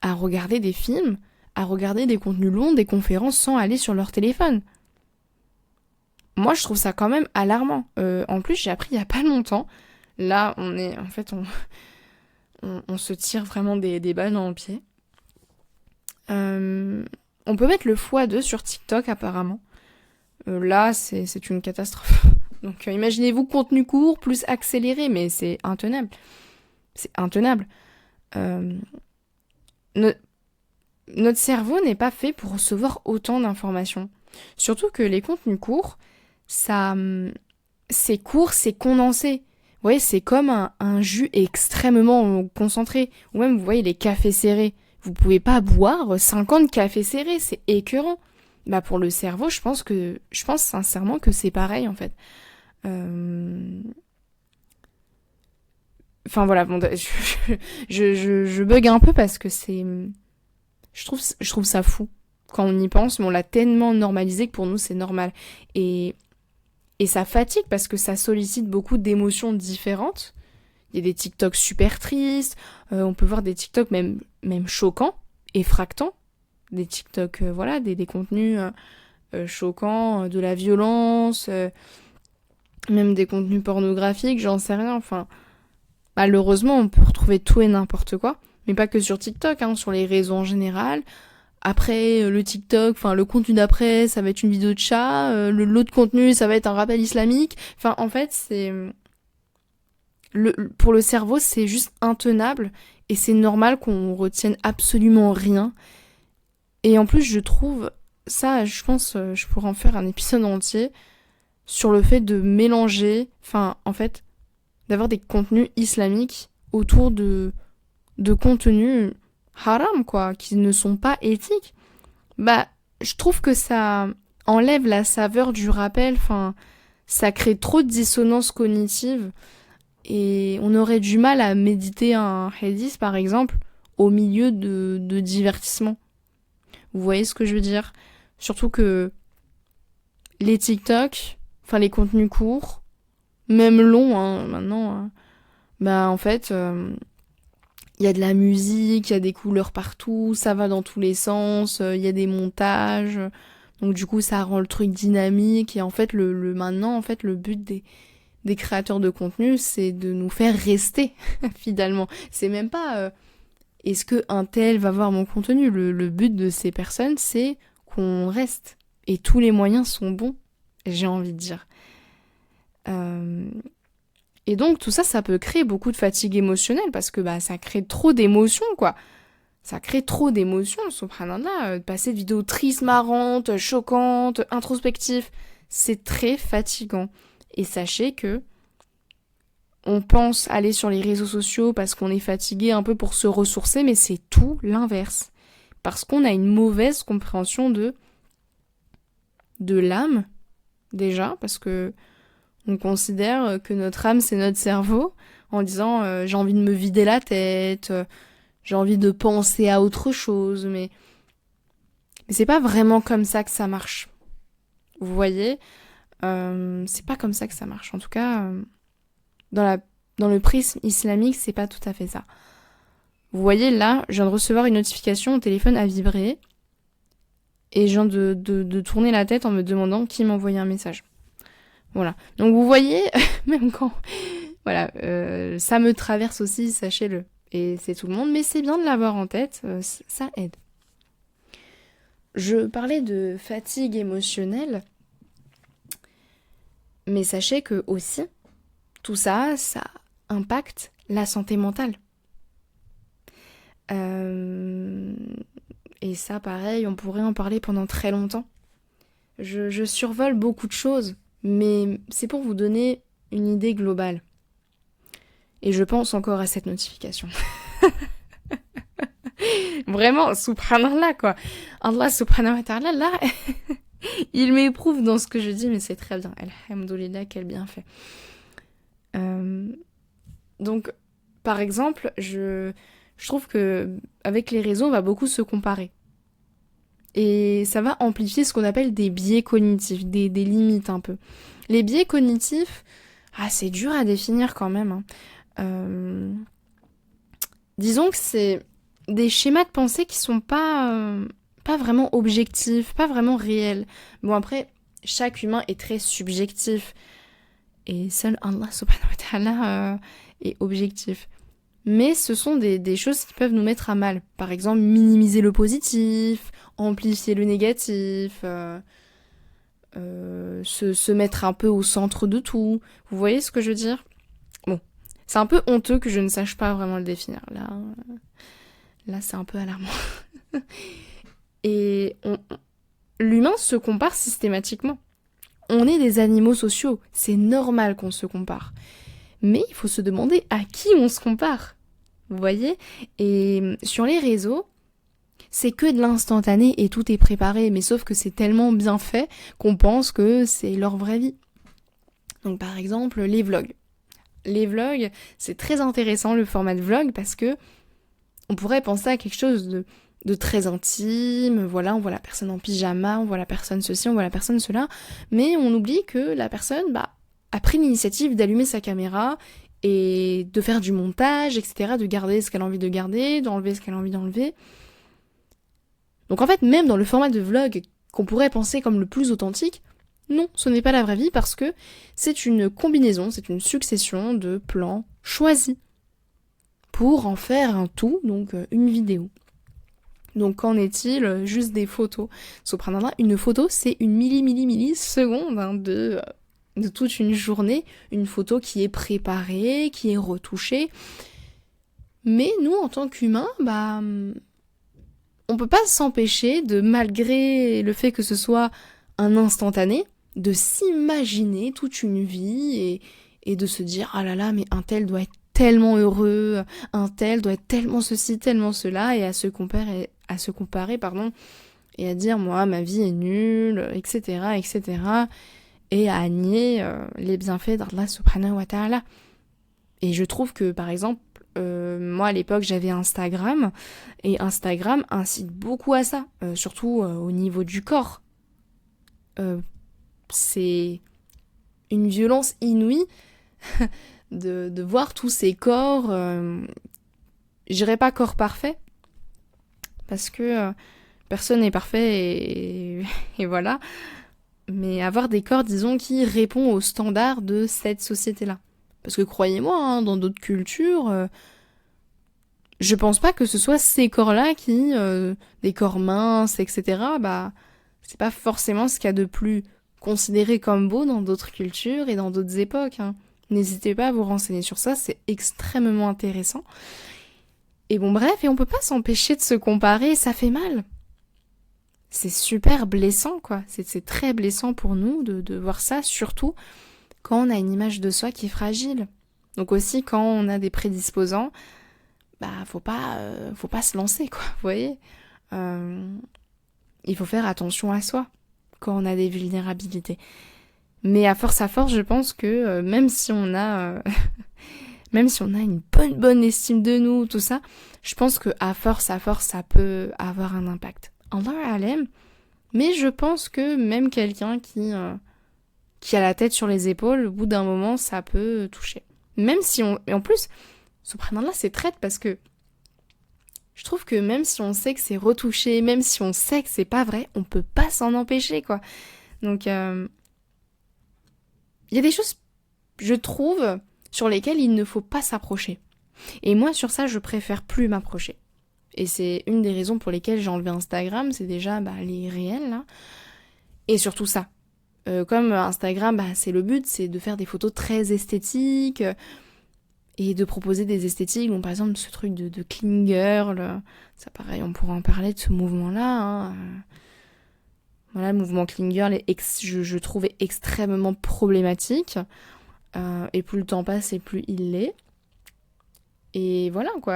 Speaker 1: à regarder des films, à regarder des contenus longs, des conférences, sans aller sur leur téléphone. Moi, je trouve ça quand même alarmant. En plus, j'ai appris il y a pas longtemps. Là, on se tire vraiment des balles dans le pied. On peut mettre le x2 sur TikTok, apparemment. Là, c'est une catastrophe. Donc, imaginez-vous contenu court plus accéléré, mais c'est intenable. C'est intenable. Notre cerveau n'est pas fait pour recevoir autant d'informations. Surtout que les contenus courts, c'est court, c'est condensé. Vous voyez, c'est comme un jus extrêmement concentré. Ou même, vous voyez, les cafés serrés. Vous pouvez pas boire 50 cafés serrés, c'est écœurant. Bah pour le cerveau, je pense sincèrement que c'est pareil, en fait. Enfin voilà, bon, je bug un peu parce que je trouve ça fou quand on y pense, mais on l'a tellement normalisé que pour nous c'est normal. Et ça fatigue parce que ça sollicite beaucoup d'émotions différentes. Il y a des TikTok super tristes, on peut voir des TikTok même choquants, effractants. Des TikTok, voilà, des contenus choquants, de la violence, même des contenus pornographiques, j'en sais rien, enfin... Malheureusement, on peut retrouver tout et n'importe quoi, mais pas que sur TikTok, hein, sur les réseaux en général. Après, le TikTok, enfin le contenu d'après, ça va être une vidéo de chat, l'autre contenu, ça va être un rappel islamique. Enfin, en fait, pour le cerveau, c'est juste intenable, et c'est normal qu'on retienne absolument rien. Et en plus, je trouve, ça, je pense, je pourrais en faire un épisode entier, sur le fait de mélanger, enfin, en fait, d'avoir des contenus islamiques autour de contenus haram, quoi, qui ne sont pas éthiques. Bah, je trouve que ça enlève la saveur du rappel, enfin, ça crée trop de dissonance cognitive, et on aurait du mal à méditer un hadith, par exemple, au milieu de divertissements. Vous voyez ce que je veux dire ? Surtout que les TikTok, enfin les contenus courts, même longs, hein, maintenant, bah en fait, il y a de la musique, il y a des couleurs partout, ça va dans tous les sens, il y a des montages, donc du coup ça rend le truc dynamique, et en fait maintenant, en fait, le but des créateurs de contenu, c'est de nous faire rester, finalement. C'est même pas est-ce que un tel va voir mon contenu? Le but de ces personnes, c'est qu'on reste. Et tous les moyens sont bons, j'ai envie de dire. Et donc tout ça, ça peut créer beaucoup de fatigue émotionnelle parce que ça crée trop d'émotions, quoi. Ça crée trop d'émotions, subhanallah. Passer de vidéos tristes, marrantes, choquantes, introspectives, c'est très fatigant. Et sachez que on pense aller sur les réseaux sociaux parce qu'on est fatigué un peu pour se ressourcer, mais c'est tout l'inverse. Parce qu'on a une mauvaise compréhension de l'âme, déjà, parce que on considère que notre âme, c'est notre cerveau, en disant j'ai envie de me vider la tête, j'ai envie de penser à autre chose, mais c'est pas vraiment comme ça que ça marche. Vous voyez, c'est pas comme ça que ça marche. En tout cas, dans le prisme islamique, c'est pas tout à fait ça. Vous voyez, là, je viens de recevoir une notification, mon téléphone a vibré, et je viens de tourner la tête en me demandant qui m'envoyait un message. Voilà. Donc vous voyez, même quand... Voilà, ça me traverse aussi, sachez-le. Et c'est tout le monde, mais c'est bien de l'avoir en tête, ça aide. Je parlais de fatigue émotionnelle, mais sachez que aussi, tout ça, ça impacte la santé mentale. Et ça, pareil, on pourrait en parler pendant très longtemps. Je survole beaucoup de choses, mais c'est pour vous donner une idée globale. Et je pense encore à cette notification. Vraiment, subhanallah, quoi. Allah subhanahu wa ta'ala, là, il m'éprouve dans ce que je dis, mais c'est très bien. Alhamdoulilah, quel bienfait. Donc, par exemple, je trouve que avec les réseaux, on va beaucoup se comparer. Et ça va amplifier ce qu'on appelle des biais cognitifs, des limites un peu. Les biais cognitifs, c'est dur à définir quand même. Disons que c'est des schémas de pensée qui sont pas vraiment objectifs, pas vraiment réels. Bon, après, chaque humain est très subjectif. Et seul Allah subhanahu wa ta'ala est objectif. Mais ce sont des choses qui peuvent nous mettre à mal. Par exemple, minimiser le positif, amplifier le négatif, se mettre un peu au centre de tout. Vous voyez ce que je veux dire? Bon, c'est un peu honteux que je ne sache pas vraiment le définir. Là c'est un peu alarmant. Et l'humain se compare systématiquement. On est des animaux sociaux, c'est normal qu'on se compare. Mais il faut se demander à qui on se compare. Vous voyez? Et sur les réseaux, c'est que de l'instantané et tout est préparé, mais sauf que c'est tellement bien fait qu'on pense que c'est leur vraie vie. Donc par exemple, les vlogs. Les vlogs, c'est très intéressant le format de vlog parce que on pourrait penser à quelque chose de très intime, voilà, on voit la personne en pyjama, on voit la personne ceci, on voit la personne cela, mais on oublie que la personne a pris l'initiative d'allumer sa caméra et de faire du montage, etc., de garder ce qu'elle a envie de garder, d'enlever ce qu'elle a envie d'enlever. Donc en fait, même dans le format de vlog qu'on pourrait penser comme le plus authentique, non, ce n'est pas la vraie vie parce que c'est une combinaison, c'est une succession de plans choisis pour en faire un tout, donc une vidéo. Donc qu'en est-il? Juste des photos. Subhanallah, une photo, c'est une milliseconde de toute une journée. Une photo qui est préparée, qui est retouchée. Mais nous, en tant qu'humains, on peut pas s'empêcher de, malgré le fait que ce soit un instantané, de s'imaginer toute une vie et de se dire « Ah là là, mais un tel doit être tellement heureux, un tel doit être tellement ceci, tellement cela » et à se comparer, et à dire « Moi, ma vie est nulle, etc. etc. » et à nier les bienfaits d'Allah subhanahu wa ta'ala. Et je trouve que, par exemple, moi à l'époque j'avais Instagram, et Instagram incite beaucoup à ça, surtout au niveau du corps. C'est une violence inouïe de voir tous ces corps, je dirais pas corps parfait, parce que personne n'est parfait et voilà, mais avoir des corps, disons, qui répondent aux standards de cette société-là. Parce que croyez-moi, dans d'autres cultures, je pense pas que ce soit ces corps-là qui, des corps minces, etc., c'est pas forcément ce qu'il y a de plus considéré comme beau dans d'autres cultures et dans d'autres époques, hein. N'hésitez pas à vous renseigner sur ça, c'est extrêmement intéressant. Et bon bref, et on peut pas s'empêcher de se comparer, ça fait mal. C'est super blessant, quoi. C'est très blessant pour nous de voir ça, surtout quand on a une image de soi qui est fragile. Donc aussi quand on a des prédisposants, faut pas se lancer, quoi, vous voyez. Il faut faire attention à soi quand on a des vulnérabilités. Mais à force, je pense que même si on a une bonne estime de nous, tout ça, je pense que à force, ça peut avoir un impact. Allah alem, mais je pense que même quelqu'un qui a la tête sur les épaules, au bout d'un moment, ça peut toucher. Même si et en plus, subhanallah, c'est traite parce que je trouve que même si on sait que c'est retouché, même si on sait que c'est pas vrai, on peut pas s'en empêcher, quoi. Donc, il y a des choses, je trouve, sur lesquelles il ne faut pas s'approcher. Et moi, sur ça, je préfère plus m'approcher. Et c'est une des raisons pour lesquelles j'ai enlevé Instagram, c'est déjà les réels, là. Et surtout ça. Comme Instagram, c'est le but, c'est de faire des photos très esthétiques et de proposer des esthétiques. Bon, par exemple, ce truc de clean girl, ça pareil, on pourra en parler de ce mouvement-là. Hein. Voilà, le mouvement clean girl, je trouvais extrêmement problématique. Et plus le temps passe, et plus il l'est. Et voilà, quoi.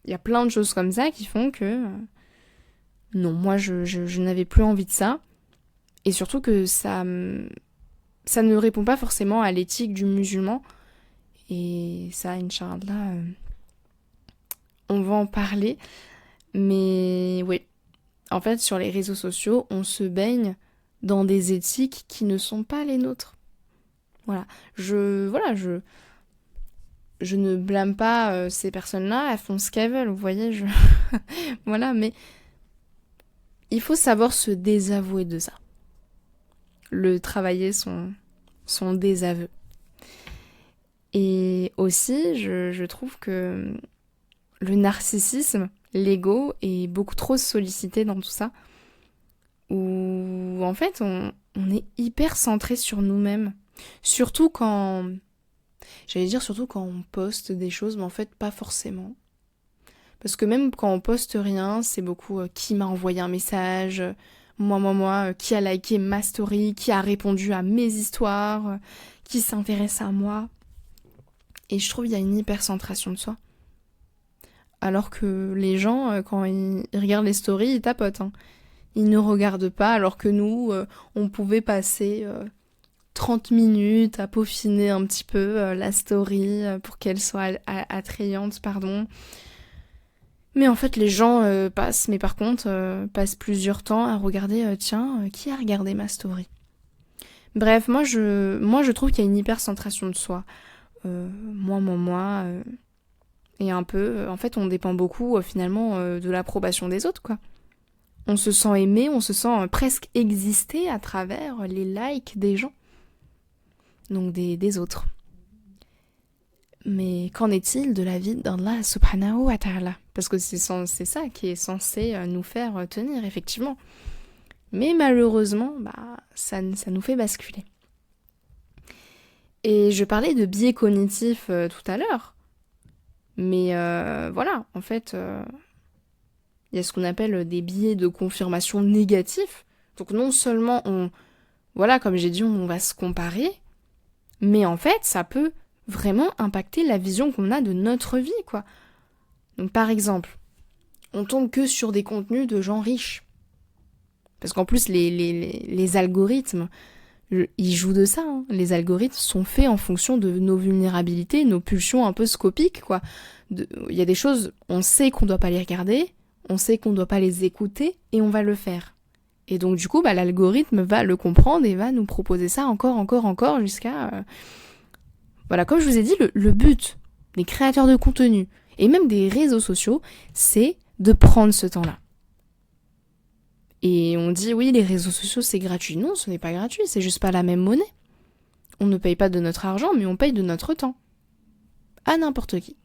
Speaker 1: Y a plein de choses comme ça qui font que... non, moi, je n'avais plus envie de ça. Et surtout que ça ne répond pas forcément à l'éthique du musulman. Et ça, Inch'Allah, on va en parler. Mais oui, en fait, sur les réseaux sociaux, on se baigne dans des éthiques qui ne sont pas les nôtres. Voilà. Je ne blâme pas ces personnes-là, elles font ce qu'elles veulent, vous voyez. Voilà, mais il faut savoir se désavouer de ça. Le travailler son désaveu. Et aussi, je trouve que le narcissisme, l'ego, est beaucoup trop sollicité dans tout ça. Où, en fait, on est hyper centré sur nous-mêmes. Surtout quand on poste des choses, mais en fait, pas forcément. Parce que même quand on poste rien, c'est beaucoup qui m'a envoyé un message, moi, qui a liké ma story, qui a répondu à mes histoires, qui s'intéresse à moi. Et je trouve qu'il y a une hypercentration de soi. Alors que les gens, quand ils regardent les stories, ils tapotent. Hein. Ils ne regardent pas, alors que nous, on pouvait passer 30 minutes à peaufiner un petit peu la story pour qu'elle soit attrayante, pardon. Mais en fait, les gens passent plusieurs temps à regarder, qui a regardé ma story? Bref, moi je trouve qu'il y a une hypercentration de soi. Moi, et un peu, en fait, on dépend beaucoup finalement de l'approbation des autres, quoi. On se sent aimé, on se sent presque exister à travers les likes des gens. Donc des autres. Mais qu'en est-il de la vie d'Allah subhanahu wa ta'ala? Parce que c'est ça qui est censé nous faire tenir, effectivement. Mais malheureusement, ça nous fait basculer. Et je parlais de biais cognitifs tout à l'heure. Mais voilà, en fait, il y a ce qu'on appelle des biais de confirmation négatifs. Donc non seulement comme j'ai dit, on va se comparer, mais en fait, ça peut vraiment impacter la vision qu'on a de notre vie, quoi. Donc par exemple, on tombe que sur des contenus de gens riches. Parce qu'en plus, les algorithmes, ils jouent de ça. Hein. Les algorithmes sont faits en fonction de nos vulnérabilités, nos pulsions un peu scopiques, quoi. Il y a des choses, on sait qu'on ne doit pas les regarder, on sait qu'on ne doit pas les écouter, et on va le faire. Et donc du coup, l'algorithme va le comprendre et va nous proposer ça encore, jusqu'à... Voilà, comme je vous ai dit, le but des créateurs de contenu, et même des réseaux sociaux, c'est de prendre ce temps-là. Et on dit, oui, les réseaux sociaux, c'est gratuit. Non, ce n'est pas gratuit, c'est juste pas la même monnaie. On ne paye pas de notre argent, mais on paye de notre temps. À n'importe qui.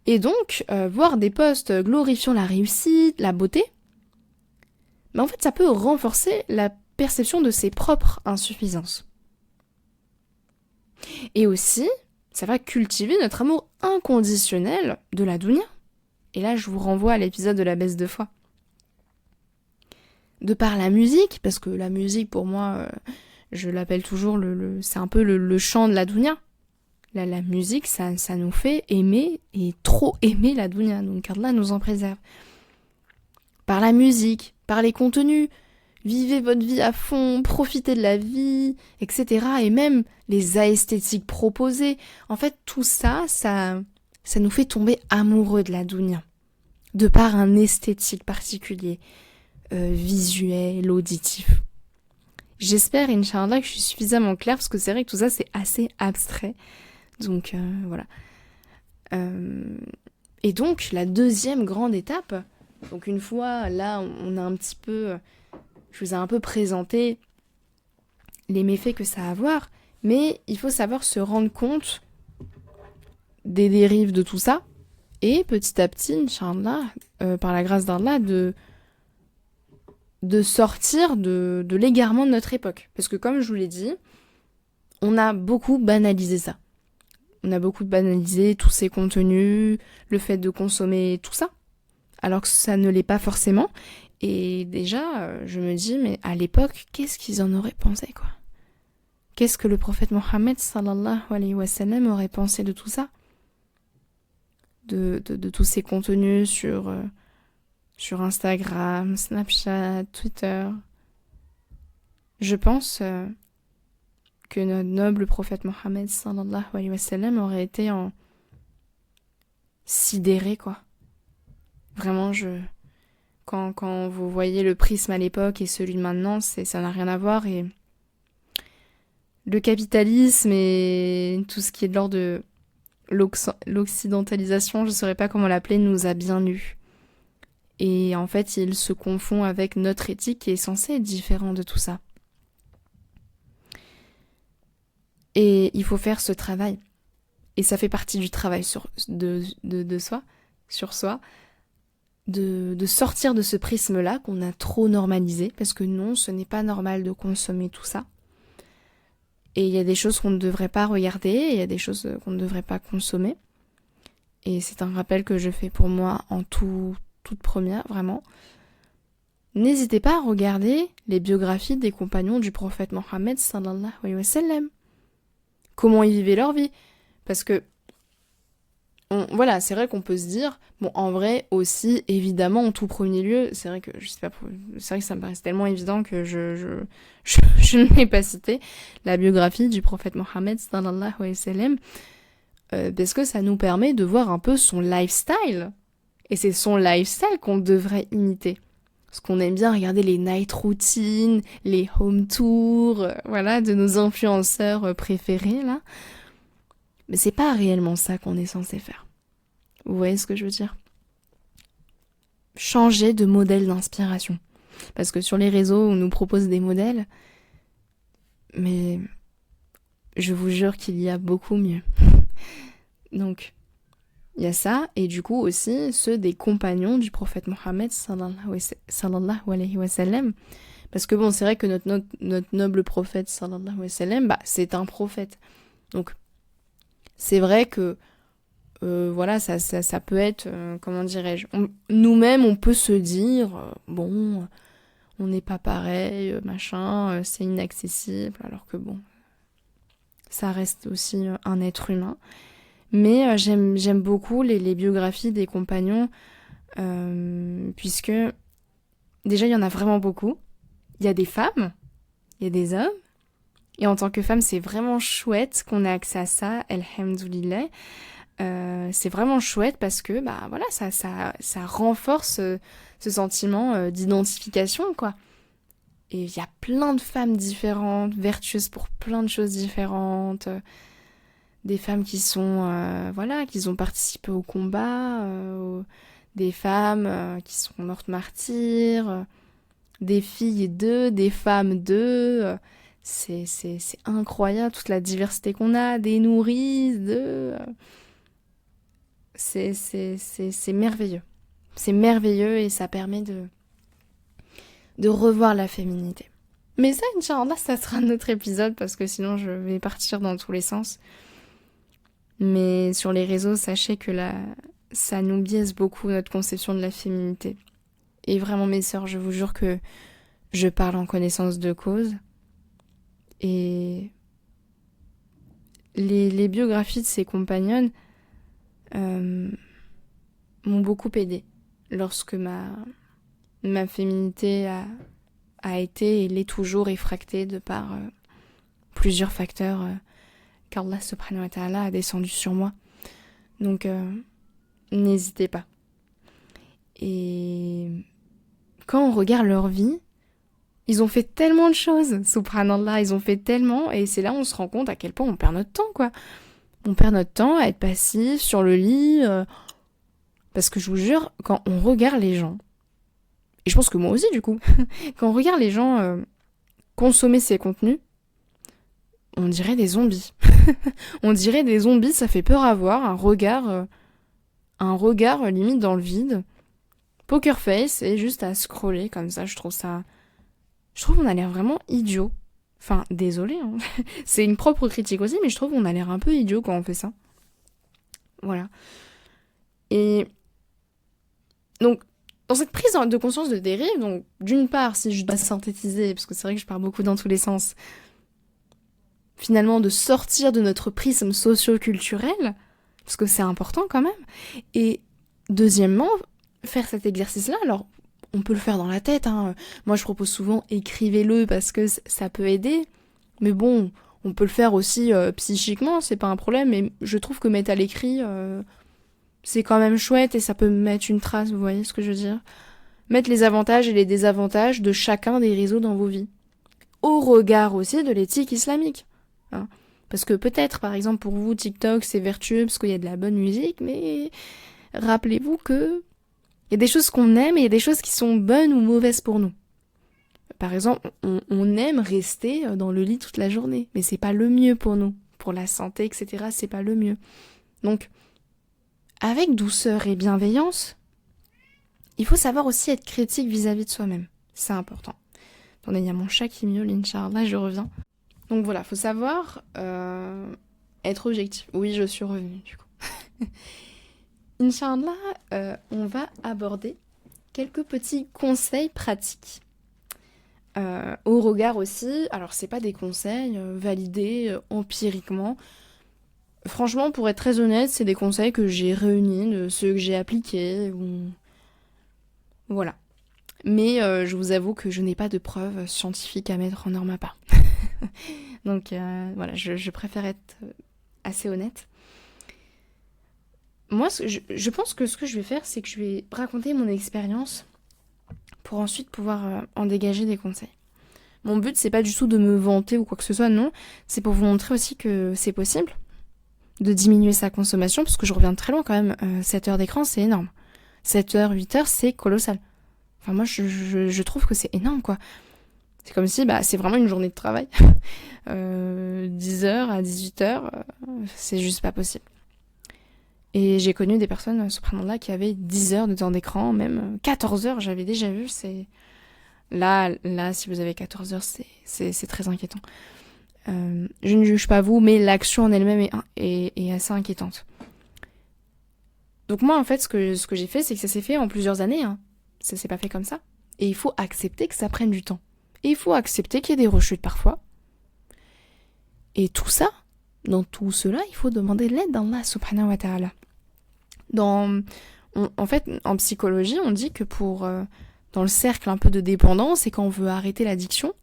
Speaker 1: Et donc, voir des posts glorifiant la réussite, la beauté, mais en fait, ça peut renforcer la perception de ses propres insuffisances. Et aussi, ça va cultiver notre amour inconditionnel de la dunya. Et là, je vous renvoie à l'épisode de la baisse de foi. De par la musique, parce que la musique, pour moi, je l'appelle toujours, c'est un peu le chant de la dunya. La musique, ça nous fait aimer et trop aimer la dunya. Donc Allah nous en préserve. Par la musique, par les contenus, vivez votre vie à fond, profitez de la vie, etc. Et même les esthétiques proposées. En fait, tout ça, ça nous fait tomber amoureux de la dunya. De par un esthétique particulier, visuel, auditif. J'espère, Inch'Allah, que je suis suffisamment claire, parce que c'est vrai que tout ça, c'est assez abstrait. Donc, voilà. Et donc, la deuxième grande étape, donc une fois, là, on a un petit peu... Je vous ai un peu présenté les méfaits que ça a à avoir, mais il faut savoir se rendre compte des dérives de tout ça, et petit à petit, Inch'Allah, par la grâce d'Allah, de sortir de l'égarement de notre époque. Parce que comme je vous l'ai dit, on a beaucoup banalisé ça. On a beaucoup banalisé tous ces contenus, le fait de consommer tout ça, alors que ça ne l'est pas forcément. Et déjà, je me dis, mais à l'époque, qu'est-ce qu'ils en auraient pensé, quoi? Qu'est-ce que le prophète Mohammed, sallallahu alayhi wa sallam, aurait pensé de tout ça? De tous ces contenus sur Instagram, Snapchat, Twitter. Je pense que notre noble prophète Mohammed, sallallahu alayhi wa sallam, aurait été sidéré, quoi. Vraiment, Quand vous voyez le prisme à l'époque et celui de maintenant, ça n'a rien à voir. Et le capitalisme et tout ce qui est de l'ordre de l'occidentalisation, je ne saurais pas comment l'appeler, nous a bien eus. Et en fait, il se confond avec notre éthique qui est censée être différente de tout ça. Et il faut faire ce travail. Et ça fait partie du travail de soi, sur soi. De sortir de ce prisme-là qu'on a trop normalisé, parce que non, ce n'est pas normal de consommer tout ça. Et il y a des choses qu'on ne devrait pas regarder, et il y a des choses qu'on ne devrait pas consommer. Et c'est un rappel que je fais pour moi en toute première, vraiment. N'hésitez pas à regarder les biographies des compagnons du prophète Mohammed, sallallahu alayhi wa sallam. Comment ils vivaient leur vie. Parce que voilà, c'est vrai qu'on peut se dire, bon, en vrai aussi, évidemment, en tout premier lieu, c'est vrai que ça me paraît tellement évident que je ne l'ai pas cité, la biographie du prophète Mohammed, sallallahu alayhi wa sallam, parce que ça nous permet de voir un peu son lifestyle. Et c'est son lifestyle qu'on devrait imiter. Parce qu'on aime bien regarder les night routines, les home tours, voilà, de nos influenceurs préférés, là. Mais c'est pas réellement ça qu'on est censé faire. Vous voyez ce que je veux dire? Changer de modèle d'inspiration. Parce que sur les réseaux, on nous propose des modèles, mais je vous jure qu'il y a beaucoup mieux. Donc, il y a ça, et du coup aussi ceux des compagnons du prophète Mohammed, sallallahu alayhi wa sallam. Parce que bon, c'est vrai que notre noble prophète, sallallahu alayhi wa sallam, c'est un prophète. Donc, c'est vrai que voilà, ça peut être, comment dirais-je, nous-mêmes on peut se dire, bon, on n'est pas pareil, machin, c'est inaccessible, alors que bon, ça reste aussi un être humain. Mais j'aime beaucoup les biographies des compagnons, puisque déjà il y en a vraiment beaucoup. Il y a des femmes, il y a des hommes, et en tant que femme, c'est vraiment chouette qu'on ait accès à ça, alhamdoulilah. C'est vraiment chouette parce que voilà, ça renforce ce sentiment d'identification, quoi. Et il y a plein de femmes différentes, vertueuses pour plein de choses différentes, des femmes qui sont voilà, qui ont participé au combat, des femmes qui sont mortes martyrs, des filles d'eux, des femmes d'eux. C'est incroyable toute la diversité qu'on a, des nourrices, c'est merveilleux. C'est merveilleux et ça permet de revoir la féminité. Mais ça, Inch'Allah, ça sera un autre épisode parce que sinon je vais partir dans tous les sens. Mais sur les réseaux, sachez que ça nous biaise beaucoup notre conception de la féminité. Et vraiment, mes sœurs, je vous jure que je parle en connaissance de cause. Et les biographies de ces compagnonnes m'ont beaucoup aidée lorsque ma féminité a été et l'est toujours effractée de par plusieurs facteurs qu'Allah subhanahu wa ta'ala a descendu sur moi. Donc n'hésitez pas. Et quand on regarde leur vie, ils ont fait tellement de choses, subhanallah, ils ont fait tellement, et c'est là où on se rend compte à quel point on perd notre temps, quoi. On perd notre temps à être passif sur le lit, parce que je vous jure, quand on regarde les gens, et je pense que moi aussi du coup, quand on regarde les gens consommer ces contenus, on dirait des zombies. On dirait des zombies, ça fait peur à voir, un regard limite dans le vide, poker face, et juste à scroller comme ça, je trouve qu'on a l'air vraiment idiot. Enfin, désolé, hein. C'est une propre critique aussi, mais je trouve qu'on a l'air un peu idiot quand on fait ça. Voilà. Et donc, dans cette prise de conscience de dérive, donc d'une part, si je dois synthétiser, parce que c'est vrai que je pars beaucoup dans tous les sens, finalement de sortir de notre prisme socio-culturel, parce que c'est important quand même, et deuxièmement, faire cet exercice-là, alors on peut le faire dans la tête, hein. Moi je propose souvent écrivez-le parce que ça peut aider, mais bon, on peut le faire aussi psychiquement, c'est pas un problème, mais je trouve que mettre à l'écrit, c'est quand même chouette et ça peut mettre une trace, vous voyez ce que je veux dire ? Mettre les avantages et les désavantages de chacun des réseaux dans vos vies, au regard aussi de l'éthique islamique. Hein. Parce que peut-être, par exemple, pour vous, TikTok, c'est vertueux parce qu'il y a de la bonne musique, mais rappelez-vous que il y a des choses qu'on aime et il y a des choses qui sont bonnes ou mauvaises pour nous. Par exemple, on aime rester dans le lit toute la journée, mais c'est pas le mieux pour nous. Pour la santé, etc., c'est pas le mieux. Donc, avec douceur et bienveillance, il faut savoir aussi être critique vis-à-vis de soi-même. C'est important. Attendez, il y a mon chat qui miaule, Inch'Allah, je reviens. Donc voilà, faut savoir être objectif. Oui, je suis revenue, du coup. Inch'Allah, on va aborder quelques petits conseils pratiques. Au regard aussi, alors c'est pas des conseils validés empiriquement. Franchement, pour être très honnête, c'est des conseils que j'ai réunis, de ceux que j'ai appliqués. Voilà. Mais je vous avoue que je n'ai pas de preuves scientifiques à mettre en norme à part. Donc voilà, je préfère être assez honnête. Moi, je pense que ce que je vais faire, c'est que je vais raconter mon expérience pour ensuite pouvoir en dégager des conseils. Mon but, c'est pas du tout de me vanter ou quoi que ce soit, non. C'est pour vous montrer aussi que c'est possible de diminuer sa consommation, parce que je reviens très loin quand même. 7 heures d'écran, c'est énorme. 7 heures, 8 heures, c'est colossal. Enfin, moi, je trouve que c'est énorme, quoi. C'est comme si, c'est vraiment une journée de travail. 10 heures à 18 heures, c'est juste pas possible. Et j'ai connu des personnes, subhanallah, qui avaient 10 heures de temps d'écran, même 14 heures, j'avais déjà vu, c'est... Là, si vous avez 14 heures, c'est très inquiétant. Je ne juge pas vous, mais l'action en elle-même est assez inquiétante. Donc moi, en fait, ce que j'ai fait, c'est que ça s'est fait en plusieurs années. Hein. Ça s'est pas fait comme ça. Et il faut accepter que ça prenne du temps. Et il faut accepter qu'il y ait des rechutes parfois. Et tout ça, dans tout cela, il faut demander l'aide d'Allah subhanahu wa ta'ala. En fait, en psychologie, on dit que dans le cercle un peu de dépendance, et quand on veut arrêter l'addiction,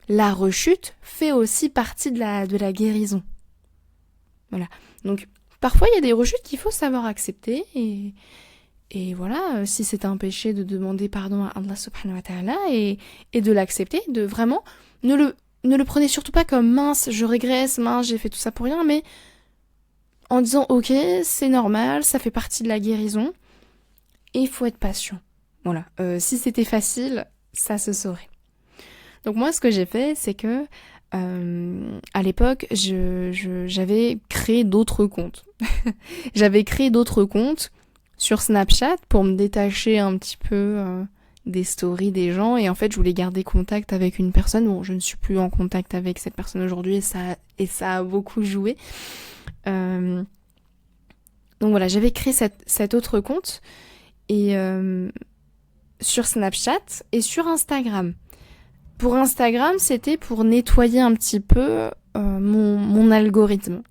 Speaker 1: la rechute fait aussi partie de la guérison. Voilà. Donc, parfois, il y a des rechutes qu'il faut savoir accepter, et voilà, si c'est un péché, de demander pardon à Allah subhanahu wa ta'ala, et de l'accepter, de vraiment, ne le prenez surtout pas comme mince, je régresse, mince, j'ai fait tout ça pour rien, mais en disant ok, c'est normal, ça fait partie de la guérison, et il faut être patient. Voilà, si c'était facile, ça se saurait. Donc moi, ce que j'ai fait, c'est que à l'époque, j'avais créé d'autres comptes. J'avais créé d'autres comptes sur Snapchat pour me détacher un petit peu des stories des gens. Et en fait, je voulais garder contact avec une personne. Bon, je ne suis plus en contact avec cette personne aujourd'hui et ça a beaucoup joué. Donc voilà, j'avais créé cet autre compte et sur Snapchat et sur Instagram. Pour Instagram, c'était pour nettoyer un petit peu mon algorithme.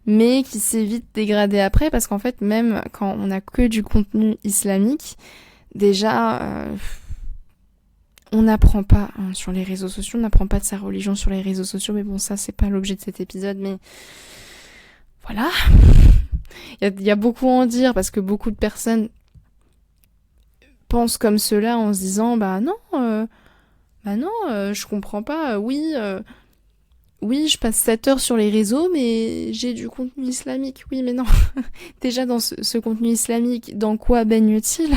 Speaker 1: Mais qui s'est vite dégradé après parce qu'en fait, même quand on a que du contenu islamique, déjà, on n'apprend pas sur les réseaux sociaux, on n'apprend pas de sa religion sur les réseaux sociaux, mais bon, ça, c'est pas l'objet de cet épisode, mais voilà. Il y a beaucoup à en dire parce que beaucoup de personnes pensent comme cela en se disant, bah non, je comprends pas, oui, je passe 7 heures sur les réseaux, mais j'ai du contenu islamique. Oui, mais non. Déjà, dans ce contenu islamique, dans quoi baigne-t-il ?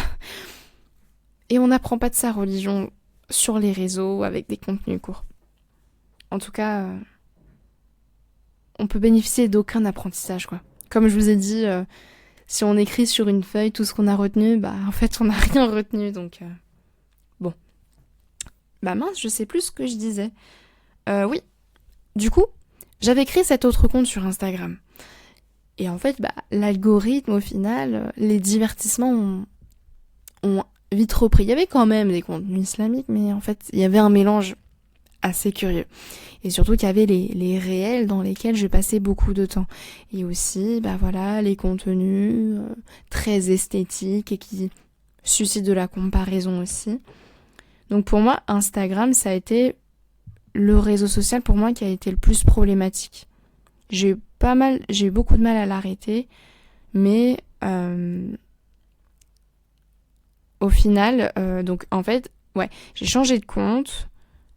Speaker 1: Et on n'apprend pas de sa religion sur les réseaux avec des contenus courts. En tout cas, on peut bénéficier d'aucun apprentissage, quoi. Comme je vous ai dit, si on écrit sur une feuille tout ce qu'on a retenu, bah en fait, on n'a rien retenu, donc bon. Bah mince, je sais plus ce que je disais. Oui. Du coup, j'avais créé cet autre compte sur Instagram. Et en fait, l'algorithme, au final, les divertissements ont vite repris. Il y avait quand même des contenus islamiques, mais en fait, il y avait un mélange assez curieux. Et surtout qu'il y avait les réels dans lesquels je passais beaucoup de temps. Et aussi, les contenus très esthétiques et qui suscitent de la comparaison aussi. Donc pour moi, Instagram, ça a été le réseau social pour moi qui a été le plus problématique. J'ai eu beaucoup de mal à l'arrêter, mais au final, donc en fait, j'ai changé de compte.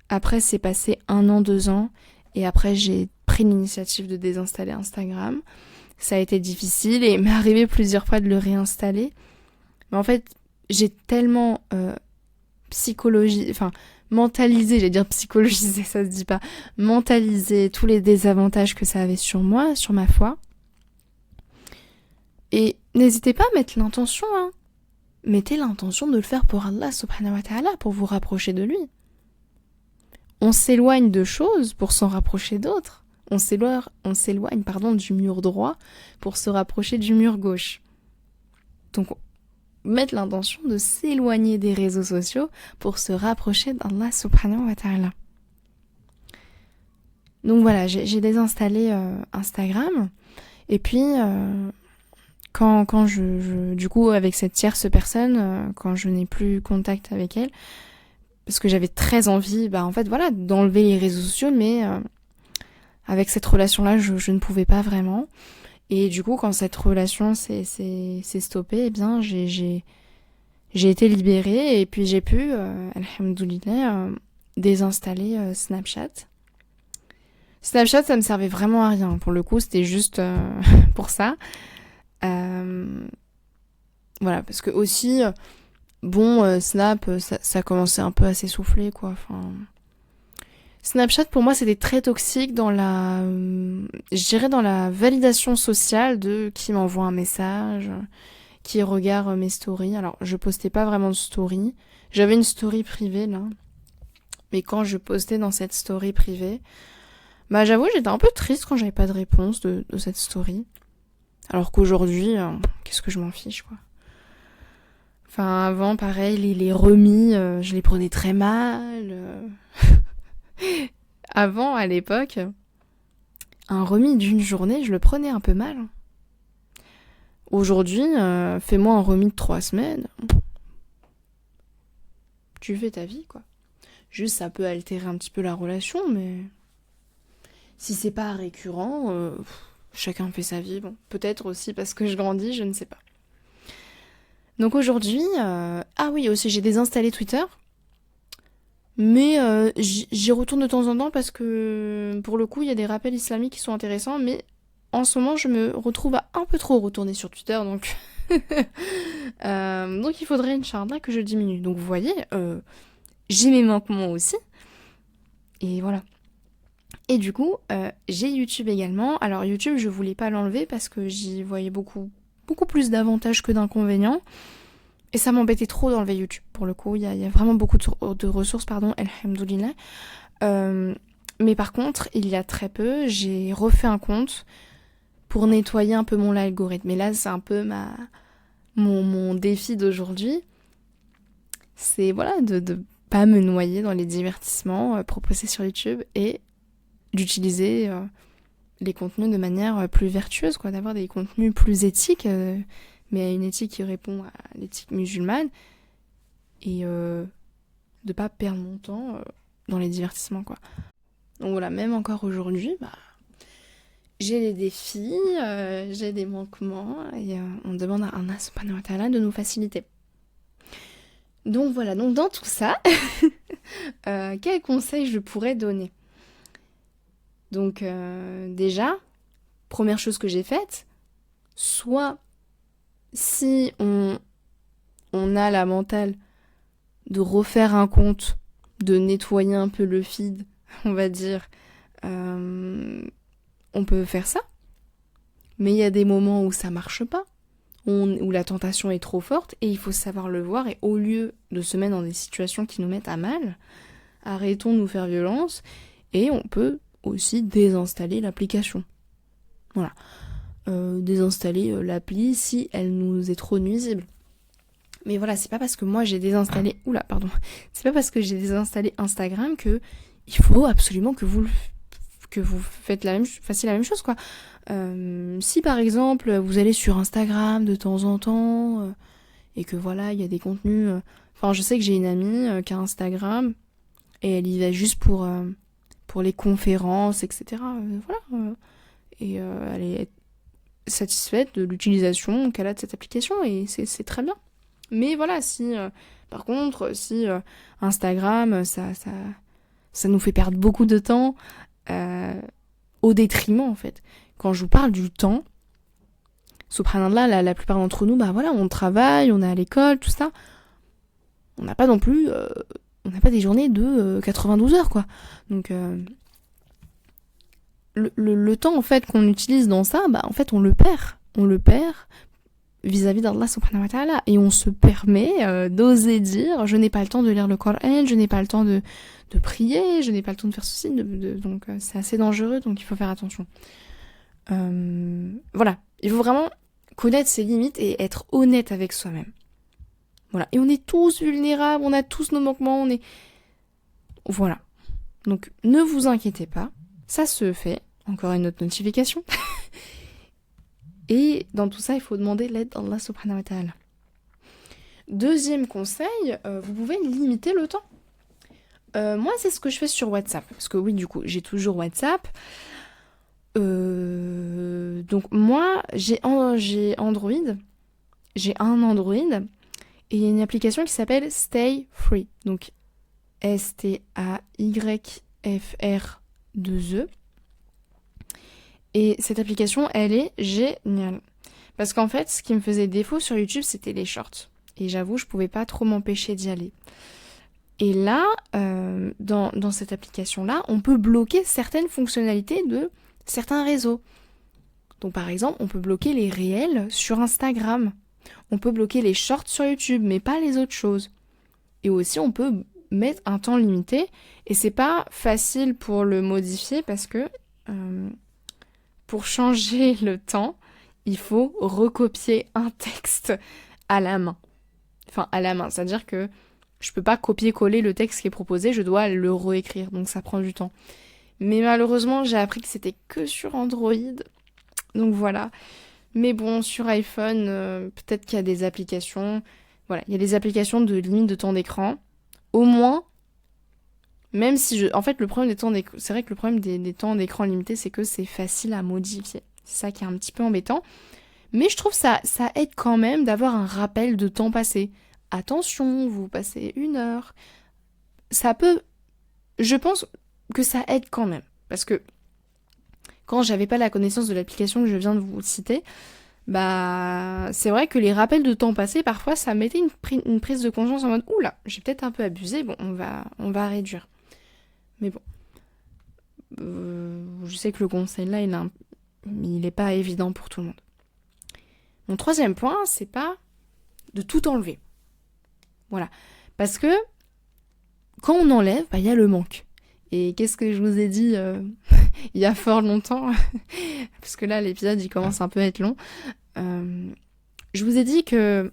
Speaker 1: Après, c'est passé 1 an, 2 ans, et après j'ai pris l'initiative de désinstaller Instagram. Ça a été difficile et il m'est arrivé plusieurs fois de le réinstaller. Mais en fait, j'ai tellement mentalisé, j'allais dire psychologisé, ça se dit pas, mentaliser tous les désavantages que ça avait sur moi, sur ma foi. Et n'hésitez pas à mettre l'intention, hein. Mettez l'intention de le faire pour Allah subhanahu wa ta'ala, pour vous rapprocher de lui. On s'éloigne de choses pour s'en rapprocher d'autres. On s'éloigne, du mur droit pour se rapprocher du mur gauche. Donc, mettre l'intention de s'éloigner des réseaux sociaux pour se rapprocher d'Allah subhanahu wa ta'ala. Donc voilà, j'ai désinstallé Instagram. Et puis, quand du coup, avec cette tierce personne, quand je n'ai plus contact avec elle, parce que j'avais très envie, d'enlever les réseaux sociaux, mais avec cette relation-là, je ne pouvais pas vraiment. Et du coup, quand cette relation s'est stoppée, eh bien, j'ai été libérée et puis j'ai pu, alhamdoulilah, désinstaller Snapchat. Snapchat, ça me servait vraiment à rien. Pour le coup, c'était juste pour ça. Voilà, parce que aussi, Snap, ça commençait un peu à s'essouffler, quoi. Enfin, Snapchat, pour moi, c'était très toxique dans je dirais dans la validation sociale de qui m'envoie un message, qui regarde mes stories. Alors, je postais pas vraiment de story. J'avais une story privée, là. Mais quand je postais dans cette story privée, j'avoue, j'étais un peu triste quand j'avais pas de réponse de cette story. Alors qu'aujourd'hui, qu'est-ce que je m'en fiche, quoi. Enfin, avant, pareil, les remis, je les prenais très mal. Avant, à l'époque, un remis d'une journée, je le prenais un peu mal. Aujourd'hui, fais-moi un remis de 3 semaines. Tu fais ta vie, quoi. Juste, ça peut altérer un petit peu la relation, mais si c'est pas récurrent, chacun fait sa vie. Bon, peut-être aussi parce que je grandis, je ne sais pas. Donc aujourd'hui, aussi, j'ai désinstallé Twitter. Mais j'y retourne de temps en temps parce que pour le coup il y a des rappels islamiques qui sont intéressants, mais en ce moment je me retrouve à un peu trop retourner sur Twitter, donc donc il faudrait Inch'Allah que je diminue. Donc vous voyez, j'ai mes manquements aussi, et voilà. Et du coup, j'ai YouTube également. Alors YouTube, je voulais pas l'enlever parce que j'y voyais beaucoup plus d'avantages que d'inconvénients. Et ça m'embêtait trop d'enlever YouTube. Pour le coup, il y a vraiment beaucoup de ressources, pardon, alhamdoulilah. Mais par contre, il y a très peu, j'ai refait un compte pour nettoyer un peu mon algorithme. Et là, c'est un peu mon défi d'aujourd'hui. C'est voilà, de pas me noyer dans les divertissements proposés sur YouTube et d'utiliser les contenus de manière plus vertueuse, quoi, d'avoir des contenus plus éthiques, mais une éthique qui répond à l'éthique musulmane, et de pas perdre mon temps dans les divertissements, quoi. Donc voilà, même encore aujourd'hui, j'ai des défis, j'ai des manquements, et on demande à Allah subhanahu wa ta'ala de nous faciliter. Donc voilà, donc dans tout ça, quels conseils je pourrais donner? Donc déjà, première chose que j'ai faite, soit si on a la mentale de refaire un compte, de nettoyer un peu le feed, on va dire, on peut faire ça. Mais il y a des moments où ça marche pas, où la tentation est trop forte, et il faut savoir le voir, et au lieu de se mettre dans des situations qui nous mettent à mal, arrêtons de nous faire violence, et on peut aussi désinstaller l'application. Voilà. Désinstaller l'appli si elle nous est trop nuisible. Mais voilà, c'est pas parce que moi j'ai désinstallé... C'est pas parce que j'ai désinstallé Instagram que il faut absolument que vous fassiez la même chose, quoi. Si par exemple vous allez sur Instagram de temps en temps et que voilà, il y a des contenus... Enfin, je sais que j'ai une amie qui a Instagram et elle y va juste pour les conférences, etc. Et elle est satisfaite de l'utilisation qu'elle a de cette application, et c'est très bien. Mais voilà, si par contre, si Instagram, ça nous fait perdre beaucoup de temps au détriment, en fait. Quand je vous parle du temps, subhanallah, la plupart d'entre nous, on travaille, on est à l'école, tout ça. On n'a pas non plus... on n'a pas des journées de 92 heures, quoi. Donc... Le temps en fait qu'on utilise dans ça, en fait on le perd vis-à-vis d'Allah subhanahu wa ta'ala, et on se permet d'oser dire je n'ai pas le temps de lire le Coran, je n'ai pas le temps de prier, je n'ai pas le temps de faire ceci, donc c'est assez dangereux, donc il faut faire attention. Voilà, il faut vraiment connaître ses limites et être honnête avec soi-même. Voilà, et on est tous vulnérables, on a tous nos manquements, voilà. Donc ne vous inquiétez pas, ça se fait. Encore une autre notification. Et dans tout ça, il faut demander l'aide d'Allah subhanahu wa ta'ala. Deuxième conseil, vous pouvez limiter le temps. Moi, c'est ce que je fais sur WhatsApp. Parce que oui, du coup, j'ai toujours WhatsApp. Donc moi, j'ai Android. J'ai un Android. Et il y a une application qui s'appelle Stay Free. Donc STAYFR2E. Et cette application, elle est géniale. Parce qu'en fait, ce qui me faisait défaut sur YouTube, c'était les shorts. Et j'avoue, je pouvais pas trop m'empêcher d'y aller. Et là, dans cette application-là, on peut bloquer certaines fonctionnalités de certains réseaux. Donc par exemple, on peut bloquer les réels sur Instagram. On peut bloquer les shorts sur YouTube, mais pas les autres choses. Et aussi, on peut mettre un temps limité. Et c'est pas facile pour le modifier parce que... pour changer le temps, il faut recopier un texte à la main. Enfin, à la main, c'est-à-dire que je peux pas copier-coller le texte qui est proposé, je dois le réécrire, donc ça prend du temps. Mais malheureusement, j'ai appris que c'était que sur Android, donc voilà. Mais bon, sur iPhone, peut-être qu'il y a des applications... Voilà, il y a des applications de limite de temps d'écran. Au moins... Même si en fait, le problème c'est vrai que le problème des temps d'écran limités, c'est que c'est facile à modifier. C'est ça qui est un petit peu embêtant. Mais je trouve ça aide quand même d'avoir un rappel de temps passé. Attention, vous passez 1 heure. Ça peut... Je pense que ça aide quand même. Parce que quand j'avais pas la connaissance de l'application que je viens de vous citer, c'est vrai que les rappels de temps passé, parfois, ça mettait une prise de conscience en mode « Oula, j'ai peut-être un peu abusé, bon, on va réduire. » Mais bon. Je sais que le conseil là, il n'est pas évident pour tout le monde. Mon troisième point, c'est pas de tout enlever. Voilà. Parce que quand on enlève, il y a le manque. Et qu'est-ce que je vous ai dit il y a fort longtemps parce que là, l'épisode, il commence un peu à être long. Je vous ai dit qu'il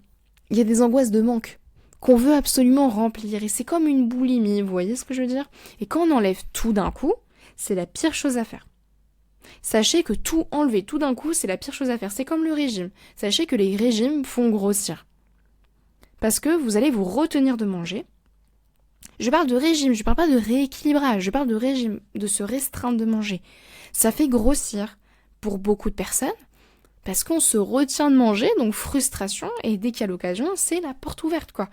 Speaker 1: y a des angoisses de manque qu'on veut absolument remplir. Et c'est comme une boulimie, vous voyez ce que je veux dire ? Et quand on enlève tout d'un coup, c'est la pire chose à faire. Sachez que tout enlever tout d'un coup, c'est la pire chose à faire. C'est comme le régime. Sachez que les régimes font grossir. Parce que vous allez vous retenir de manger. Je parle de régime, je parle pas de rééquilibrage, je parle de régime, de se restreindre de manger. Ça fait grossir pour beaucoup de personnes, parce qu'on se retient de manger, donc frustration, et dès qu'il y a l'occasion, c'est la porte ouverte, quoi.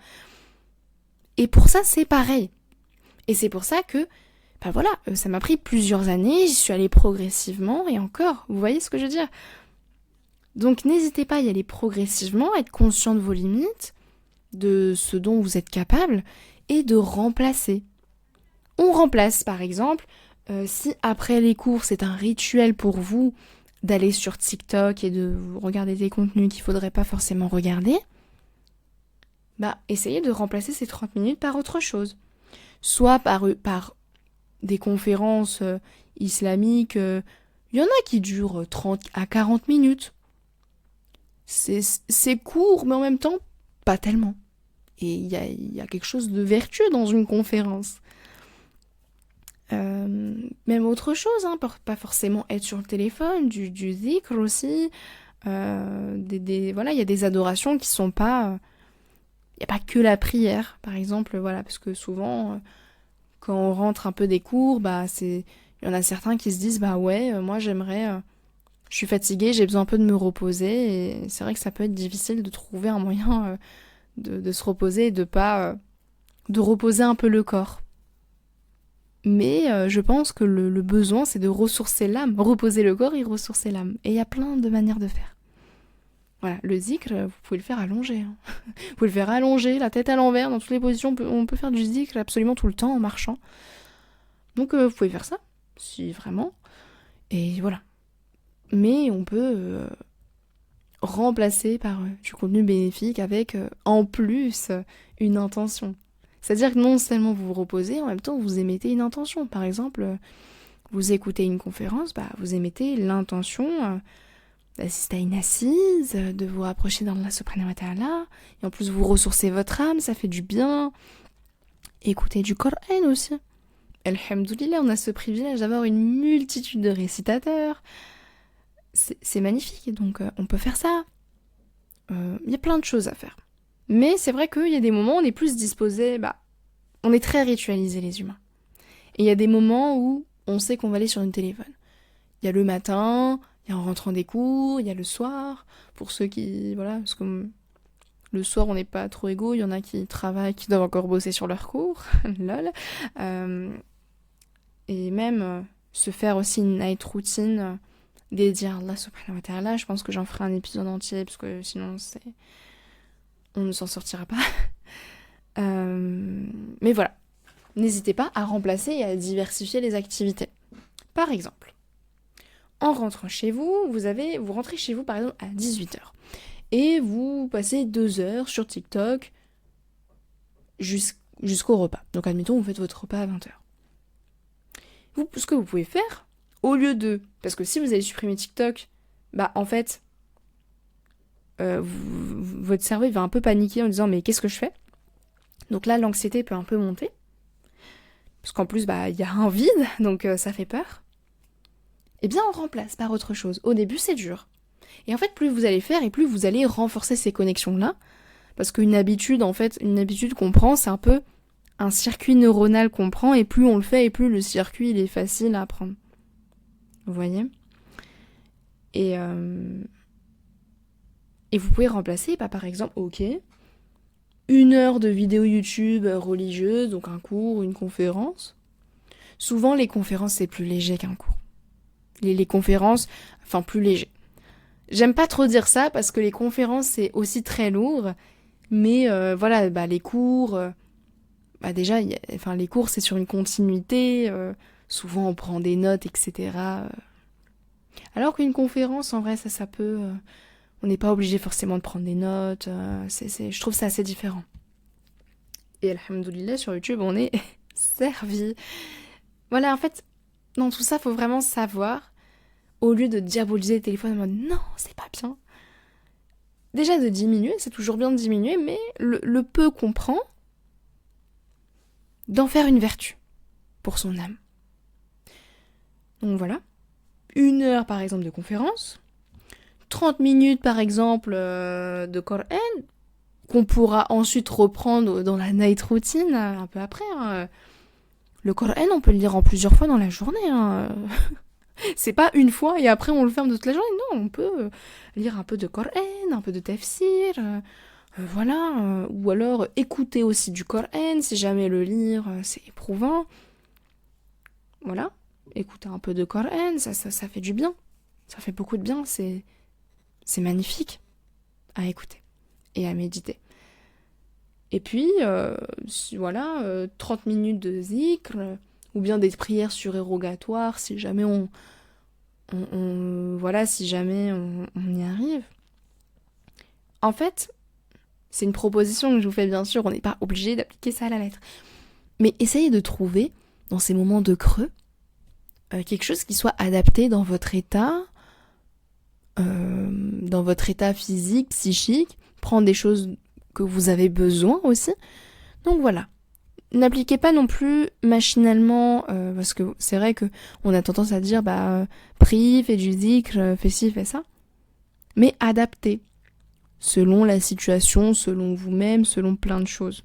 Speaker 1: Et pour ça, c'est pareil. Et c'est pour ça que, ça m'a pris plusieurs années, j'y suis allée progressivement, et encore, vous voyez ce que je veux dire ? Donc n'hésitez pas à y aller progressivement, à être conscient de vos limites, de ce dont vous êtes capable, et de remplacer. On remplace, par exemple, si après les cours, c'est un rituel pour vous d'aller sur TikTok et de regarder des contenus qu'il ne faudrait pas forcément regarder, essayez de remplacer ces 30 minutes par autre chose. Soit par des conférences islamiques, il y en a qui durent 30 à 40 minutes. C'est court, mais en même temps, pas tellement. Et il y a quelque chose de vertueux dans une conférence. Même autre chose, pas forcément être sur le téléphone, du zikr aussi. Il y a des adorations qui sont pas... Il n'y a pas que la prière, par exemple, parce que souvent, quand on rentre un peu des cours, il y en a certains qui se disent, moi j'aimerais... je suis fatiguée, j'ai besoin un peu de me reposer, et c'est vrai que ça peut être difficile de trouver un moyen... de se reposer et de reposer un peu le corps. Mais je pense que le besoin, c'est de ressourcer l'âme. Reposer le corps et ressourcer l'âme. Et il y a plein de manières de faire. Voilà, le zikr, vous pouvez le faire allongé. Vous pouvez le faire allongé, la tête à l'envers, dans toutes les positions. On peut faire du zikr absolument tout le temps en marchant. Donc vous pouvez faire ça, si vraiment. Et voilà. Mais on peut... remplacé par du contenu bénéfique avec en plus une intention. C'est-à-dire que non seulement vous vous reposez, en même temps vous émettez une intention. Par exemple, vous écoutez une conférence, vous émettez l'intention d'assister à une assise, de vous rapprocher d'Allah subhanahu wa ta'ala, et en plus vous ressourcez votre âme, ça fait du bien. Écoutez du Coran aussi. Alhamdoulilah, on a ce privilège d'avoir une multitude de récitateurs. C'est magnifique, donc on peut faire ça. Y a plein de choses à faire. Mais c'est vrai qu'il y a des moments où on est plus disposé, on est très ritualisés les humains. Et il y a des moments où on sait qu'on va aller sur une téléphone. Il y a le matin, il y a en rentrant des cours, il y a le soir, pour ceux qui... parce que le soir on n'est pas trop égaux, il y en a qui travaillent, qui doivent encore bosser sur leurs cours, lol. Et même se faire aussi une night routine... dédié à Allah subhanahu wa ta'ala. Je pense que j'en ferai un épisode entier, parce que sinon on ne s'en sortira pas. Mais voilà. N'hésitez pas à remplacer et à diversifier les activités. Par exemple, en rentrant chez vous, vous rentrez chez vous par exemple à 18h. Et vous passez 2 heures sur TikTok jusqu'au repas. Donc admettons, vous faites votre repas à 20h. Ce que vous pouvez faire, au lieu de... Parce que si vous avez supprimé TikTok, en fait, votre cerveau il va un peu paniquer en disant « Mais qu'est-ce que je fais ?» Donc là, l'anxiété peut un peu monter. Parce qu'en plus, il y a un vide, donc ça fait peur. Eh bien, on remplace par autre chose. Au début, c'est dur. Et en fait, plus vous allez faire, et plus vous allez renforcer ces connexions-là. Parce qu'une habitude, qu'on prend, c'est un peu un circuit neuronal qu'on prend, et plus on le fait, et plus le circuit il est facile à apprendre. Vous voyez ? Et vous pouvez remplacer, par exemple, 1 heure de vidéo YouTube religieuse, donc un cours ou une conférence. Souvent, les conférences, c'est plus léger qu'un cours. Les conférences, plus léger. J'aime pas trop dire ça, parce que les conférences, c'est aussi très lourd. Mais les cours... déjà, les cours, c'est sur une continuité... souvent on prend des notes, etc. Alors qu'une conférence, en vrai, ça peut... on n'est pas obligé forcément de prendre des notes. Je trouve ça assez différent. Et alhamdoulilah, sur YouTube, on est servi. Voilà, en fait, dans tout ça, il faut vraiment savoir, au lieu de diaboliser le téléphone en mode non, c'est pas bien. Déjà de diminuer, c'est toujours bien de diminuer, mais le peu qu'on prend, d'en faire une vertu pour son âme. Donc voilà, 1 heure par exemple de conférence, 30 minutes par exemple de Coran, qu'on pourra ensuite reprendre dans la night routine un peu après. Hein. Le Coran, on peut le lire en plusieurs fois dans la journée. Hein. C'est pas une fois et après on le ferme toute la journée. Non, on peut lire un peu de Coran, un peu de tafsir, voilà. Ou alors écouter aussi du Coran si jamais le lire c'est éprouvant. Voilà, écouter un peu de Coran, ça fait du bien. Ça fait beaucoup de bien, c'est magnifique à écouter et à méditer. Et puis, voilà, 30 minutes de zikr, ou bien des prières surérogatoires, si jamais voilà, si jamais on y arrive. En fait, c'est une proposition que je vous fais, bien sûr, on n'est pas obligé d'appliquer ça à la lettre. Mais essayez de trouver, dans ces moments de creux, quelque chose qui soit adapté dans votre état physique, psychique, prendre des choses que vous avez besoin aussi. Donc voilà. N'appliquez pas non plus machinalement, parce que c'est vrai que on a tendance à dire, prie, fais du zikr, fais ci, fais ça. Mais adaptez, selon la situation, selon vous-même, selon plein de choses.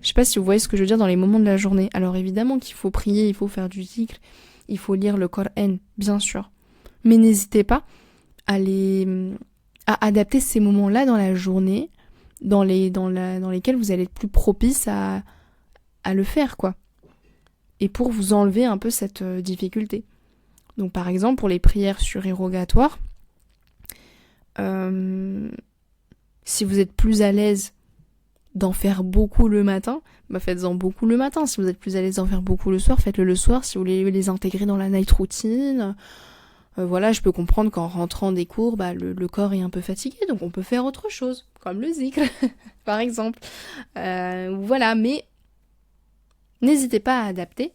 Speaker 1: Je sais pas si vous voyez ce que je veux dire dans les moments de la journée. Alors évidemment qu'il faut prier, il faut faire du zikr, il faut lire le Coran, bien sûr. Mais n'hésitez pas à adapter ces moments-là dans la journée, dans lesquels vous allez être plus propice à le faire, quoi. Et pour vous enlever un peu cette difficulté. Donc par exemple, pour les prières surérogatoires, si vous êtes plus à l'aise d'en faire beaucoup le matin, faites-en beaucoup le matin. Si vous êtes plus à l'aise d'en faire beaucoup le soir, faites-le le soir. Si vous voulez les intégrer dans la night routine, voilà, je peux comprendre qu'en rentrant des cours, le corps est un peu fatigué, donc on peut faire autre chose, comme le zikr, par exemple. Voilà, mais n'hésitez pas à adapter.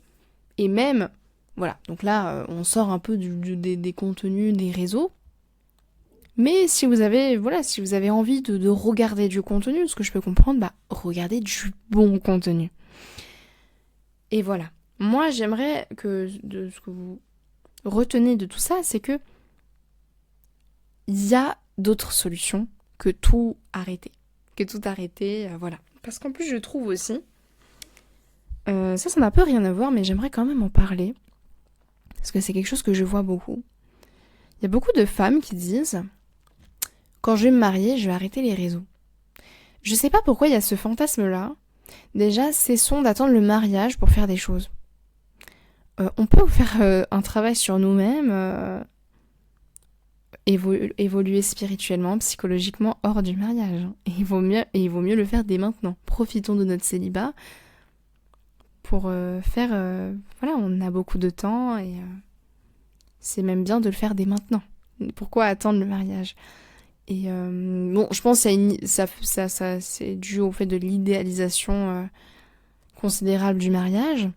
Speaker 1: Et même, voilà, donc là, on sort un peu des contenus des réseaux. Mais si vous avez envie de regarder du contenu, ce que je peux comprendre, regardez du bon contenu. Et voilà. Moi, j'aimerais que de ce que vous retenez de tout ça, c'est que il y a d'autres solutions que tout arrêter. Voilà. Parce qu'en plus, je trouve aussi, ça n'a un peu rien à voir, mais j'aimerais quand même en parler. Parce que c'est quelque chose que je vois beaucoup. Il y a beaucoup de femmes qui disent, quand je vais me marier, je vais arrêter les réseaux. Je sais pas pourquoi il y a ce fantasme-là. Déjà, cessons d'attendre le mariage pour faire des choses. On peut faire un travail sur nous-mêmes, évoluer spirituellement, psychologiquement hors du mariage. Et il vaut mieux le faire dès maintenant. Profitons de notre célibat pour faire... voilà, on a beaucoup de temps et c'est même bien de le faire dès maintenant. Pourquoi attendre le mariage ? Et je pense que ça c'est dû au fait de l'idéalisation considérable du mariage.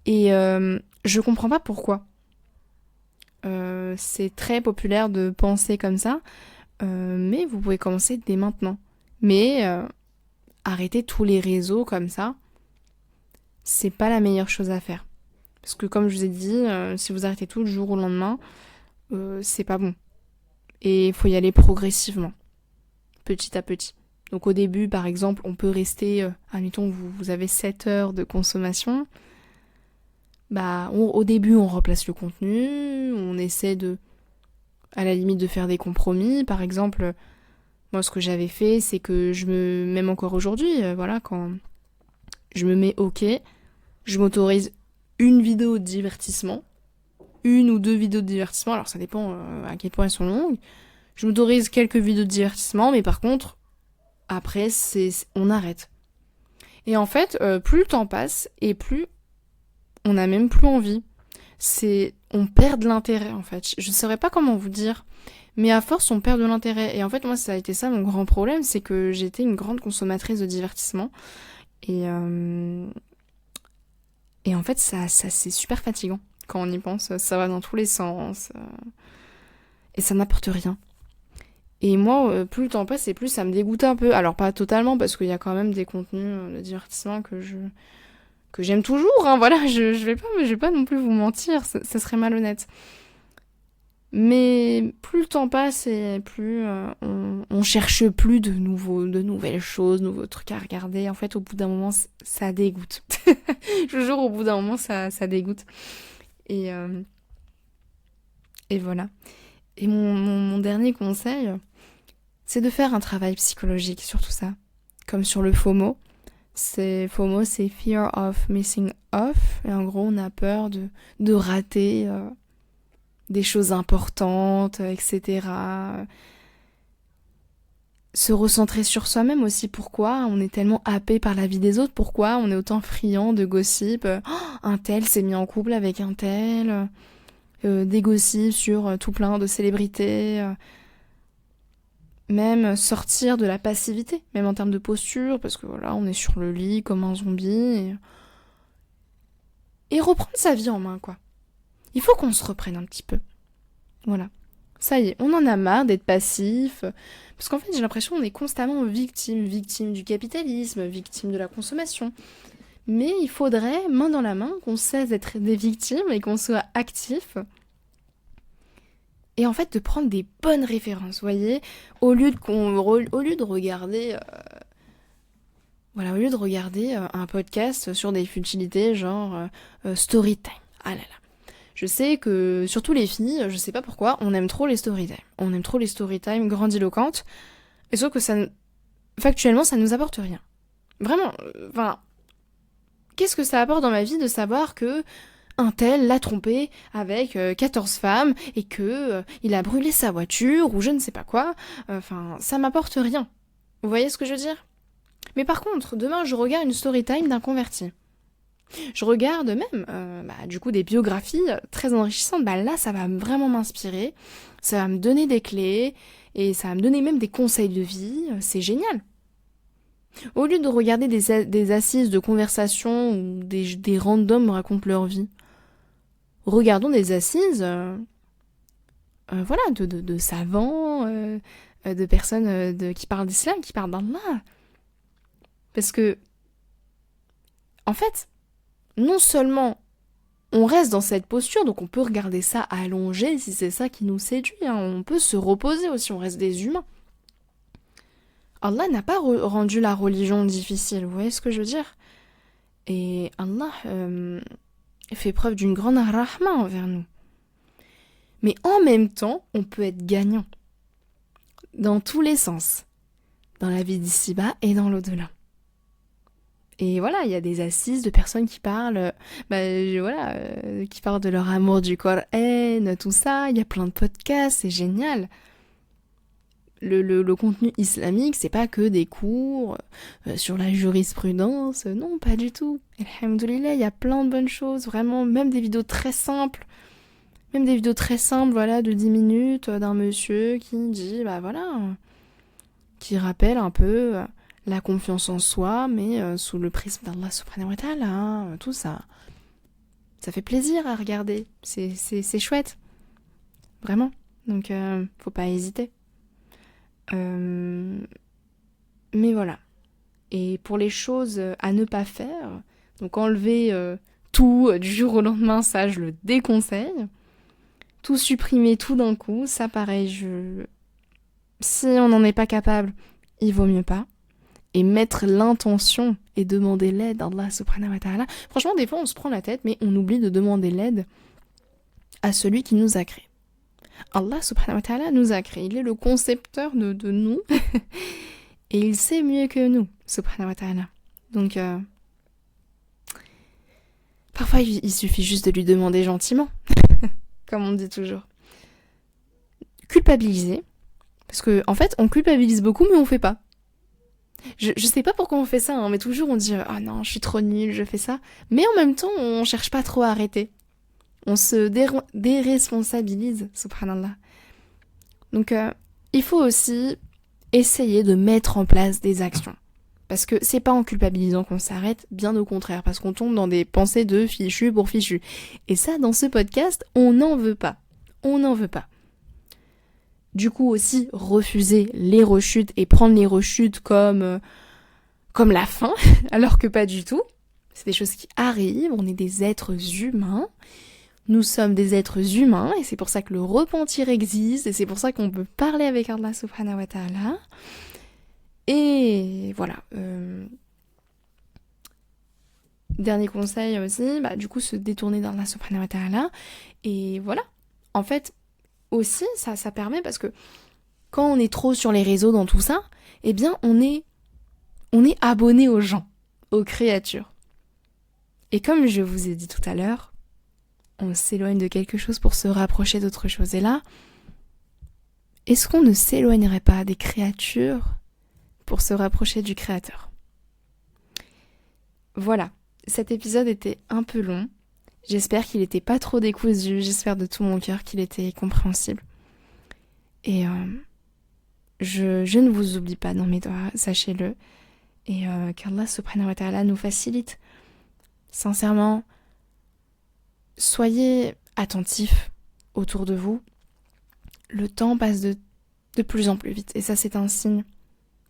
Speaker 1: Et je comprends pas pourquoi. C'est très populaire de penser comme ça, mais vous pouvez commencer dès maintenant. Mais arrêter tous les réseaux comme ça, c'est pas la meilleure chose à faire. Parce que comme je vous ai dit, si vous arrêtez tout du jour au lendemain, c'est pas bon. Et il faut y aller progressivement, petit à petit. Donc au début, par exemple, on peut rester, admettons, vous avez 7 heures de consommation. Au début, on remplace le contenu, on essaie à la limite de faire des compromis. Par exemple, moi, ce que j'avais fait, c'est que même encore aujourd'hui, voilà, quand je me mets OK, je m'autorise une vidéo de divertissement, 1 ou 2 vidéos de divertissement, alors ça dépend à quel point elles sont longues. Je m'autorise quelques vidéos de divertissement, mais par contre, après, on arrête. Et en fait, plus le temps passe, et plus on n'a même plus envie. On perd de l'intérêt en fait. Je ne saurais pas comment vous dire, mais à force on perd de l'intérêt. Et en fait moi ça a été ça mon grand problème, c'est que j'étais une grande consommatrice de divertissement. Et en fait ça c'est super fatigant quand on y pense. Ça va dans tous les sens. Et ça n'apporte rien. Et moi, plus le temps passe et plus ça me dégoûte un peu. Alors pas totalement parce qu'il y a quand même des contenus de divertissement que j'aime toujours, hein, voilà, je vais pas non plus vous mentir, ça serait malhonnête. Mais plus le temps passe et plus on cherche plus de nouvelles choses, nouveaux trucs à regarder. En fait, au bout d'un moment, ça dégoûte. Je vous jure, au bout d'un moment, ça dégoûte. Et voilà. Et mon dernier conseil, c'est de faire un travail psychologique sur tout ça. Comme sur le FOMO. FOMO, c'est Fear of Missing Off. Et en gros, on a peur de rater des choses importantes, etc. Se recentrer sur soi-même aussi. Pourquoi on est tellement happé par la vie des autres? Pourquoi on est autant friand de gossip? Un tel s'est mis en couple avec un tel. Des gossips sur tout plein de célébrités. Même sortir de la passivité, même en termes de posture, parce que voilà, on est sur le lit comme un zombie. Et reprendre sa vie en main, quoi. Il faut qu'on se reprenne un petit peu. Voilà. Ça y est, on en a marre d'être passif. Parce qu'en fait, j'ai l'impression qu'on est constamment victime du capitalisme, victime de la consommation. Mais il faudrait, main dans la main, qu'on cesse d'être des victimes et qu'on soit actif. Et en fait, de prendre des bonnes références, vous voyez, au lieu de regarder... Voilà, au lieu de regarder un podcast sur des futilités genre Storytime. Ah là là. Je sais que, surtout les filles, je sais pas pourquoi, on aime trop les Storytime. On aime trop les Storytime grandiloquentes. Et sauf que factuellement, ça nous apporte rien. Vraiment, qu'est-ce que ça apporte dans ma vie de savoir que un tel l'a trompé avec 14 femmes et que il a brûlé sa voiture ou je ne sais pas quoi. Ça m'apporte rien. Vous voyez ce que je veux dire? Mais par contre, demain, je regarde une storytime d'un converti. Je regarde même, du coup, des biographies très enrichissantes. Là, ça va vraiment m'inspirer. Ça va me donner des clés et ça va me donner même des conseils de vie. C'est génial. Au lieu de regarder des assises de conversation où des randoms racontent leur vie, regardons des assises de savants, de personnes qui parlent d'islam, qui parlent d'Allah. Parce que, en fait, non seulement on reste dans cette posture, donc on peut regarder ça allongé si c'est ça qui nous séduit, hein. On peut se reposer aussi, on reste des humains. Allah n'a pas rendu la religion difficile, vous voyez ce que je veux dire? Et Allah fait preuve d'une grande rahma envers nous. Mais en même temps, on peut être gagnant. Dans tous les sens. Dans la vie d'ici-bas et dans l'au-delà. Et voilà, il y a des assises de personnes qui parlent, qui parlent de leur amour du Coran, tout ça. Il y a plein de podcasts, c'est génial. Le contenu islamique, c'est pas que des cours sur la jurisprudence, non, pas du tout. Alhamdoulilah, il y a plein de bonnes choses, vraiment, même des vidéos très simples. Voilà, de 10 minutes d'un monsieur qui dit, qui rappelle un peu la confiance en soi, mais sous le prisme d'Allah subhanahu wa ta'ala, tout ça. Ça fait plaisir à regarder, c'est chouette. Vraiment. Donc, faut pas hésiter. Mais voilà. Et pour les choses à ne pas faire, donc enlever tout du jour au lendemain, ça je le déconseille. Tout supprimer tout d'un coup, ça pareil, si on n'en est pas capable, il vaut mieux pas. Et mettre l'intention et demander l'aide à Allah subhanahu wa ta'ala. Franchement, des fois on se prend la tête, mais on oublie de demander l'aide à celui qui nous a créés. Allah subhanahu wa ta'ala nous a créés. Il est le concepteur de nous. Et il sait mieux que nous, subhanahu wa ta'ala. Donc, parfois, il suffit juste de lui demander gentiment. Comme on dit toujours. Culpabiliser. Parce que, en fait, on culpabilise beaucoup, mais on fait pas. Je sais pas pourquoi on fait ça, hein, mais toujours on dit ah non, je suis trop nulle, je fais ça. Mais en même temps, on cherche pas trop à arrêter. On se déresponsabilise, subhanallah. Donc, il faut aussi essayer de mettre en place des actions. Parce que c'est pas en culpabilisant qu'on s'arrête, bien au contraire, parce qu'on tombe dans des pensées de fichu pour fichu. Et ça, dans ce podcast, on n'en veut pas. On n'en veut pas. Du coup aussi, refuser les rechutes et prendre les rechutes comme la fin, alors que pas du tout. C'est des choses qui arrivent, on est des êtres humains. Nous sommes des êtres humains et c'est pour ça que le repentir existe et c'est pour ça qu'on peut parler avec Allah subhanahu wa ta'ala. Et voilà. Dernier conseil aussi, du coup se détourner d'Allah subhanahu wa ta'ala. Et voilà. En fait, aussi, ça permet parce que quand on est trop sur les réseaux dans tout ça, eh bien on est abonné aux gens, aux créatures. Et comme je vous ai dit tout à l'heure, on s'éloigne de quelque chose pour se rapprocher d'autre chose. Et là, est-ce qu'on ne s'éloignerait pas des créatures pour se rapprocher du Créateur? Voilà, cet épisode était un peu long. J'espère qu'il n'était pas trop décousu. J'espère de tout mon cœur qu'il était compréhensible. Et je ne vous oublie pas dans mes doigts, sachez-le. Et qu'Allah subhanahu wa ta'ala nous facilite. Sincèrement, soyez attentifs autour de vous. Le temps passe de plus en plus vite. Et ça, c'est un signe.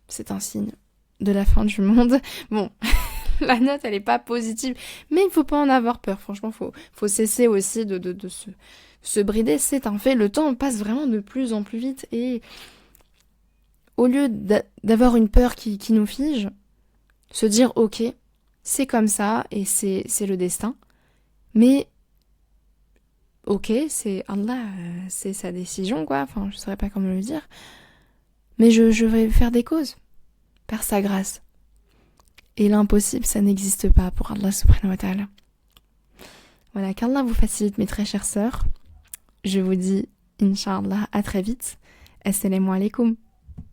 Speaker 1: C'est un signe de la fin du monde. Bon, la note, elle est pas positive. Mais il faut pas en avoir peur. Franchement, faut cesser aussi de se brider. C'est un fait. Le temps passe vraiment de plus en plus vite. Et au lieu d'avoir une peur qui nous fige, se dire, ok, c'est comme ça et c'est le destin. Mais ok, c'est Allah, c'est sa décision, quoi. Enfin, je saurais pas comment le dire. Mais je vais faire des causes, par sa grâce. Et l'impossible, ça n'existe pas pour Allah subhanahu wa ta'ala. Voilà, qu'Allah vous facilite, mes très chères sœurs. Je vous dis, Inch'Allah, à très vite. Assalamu alaikum.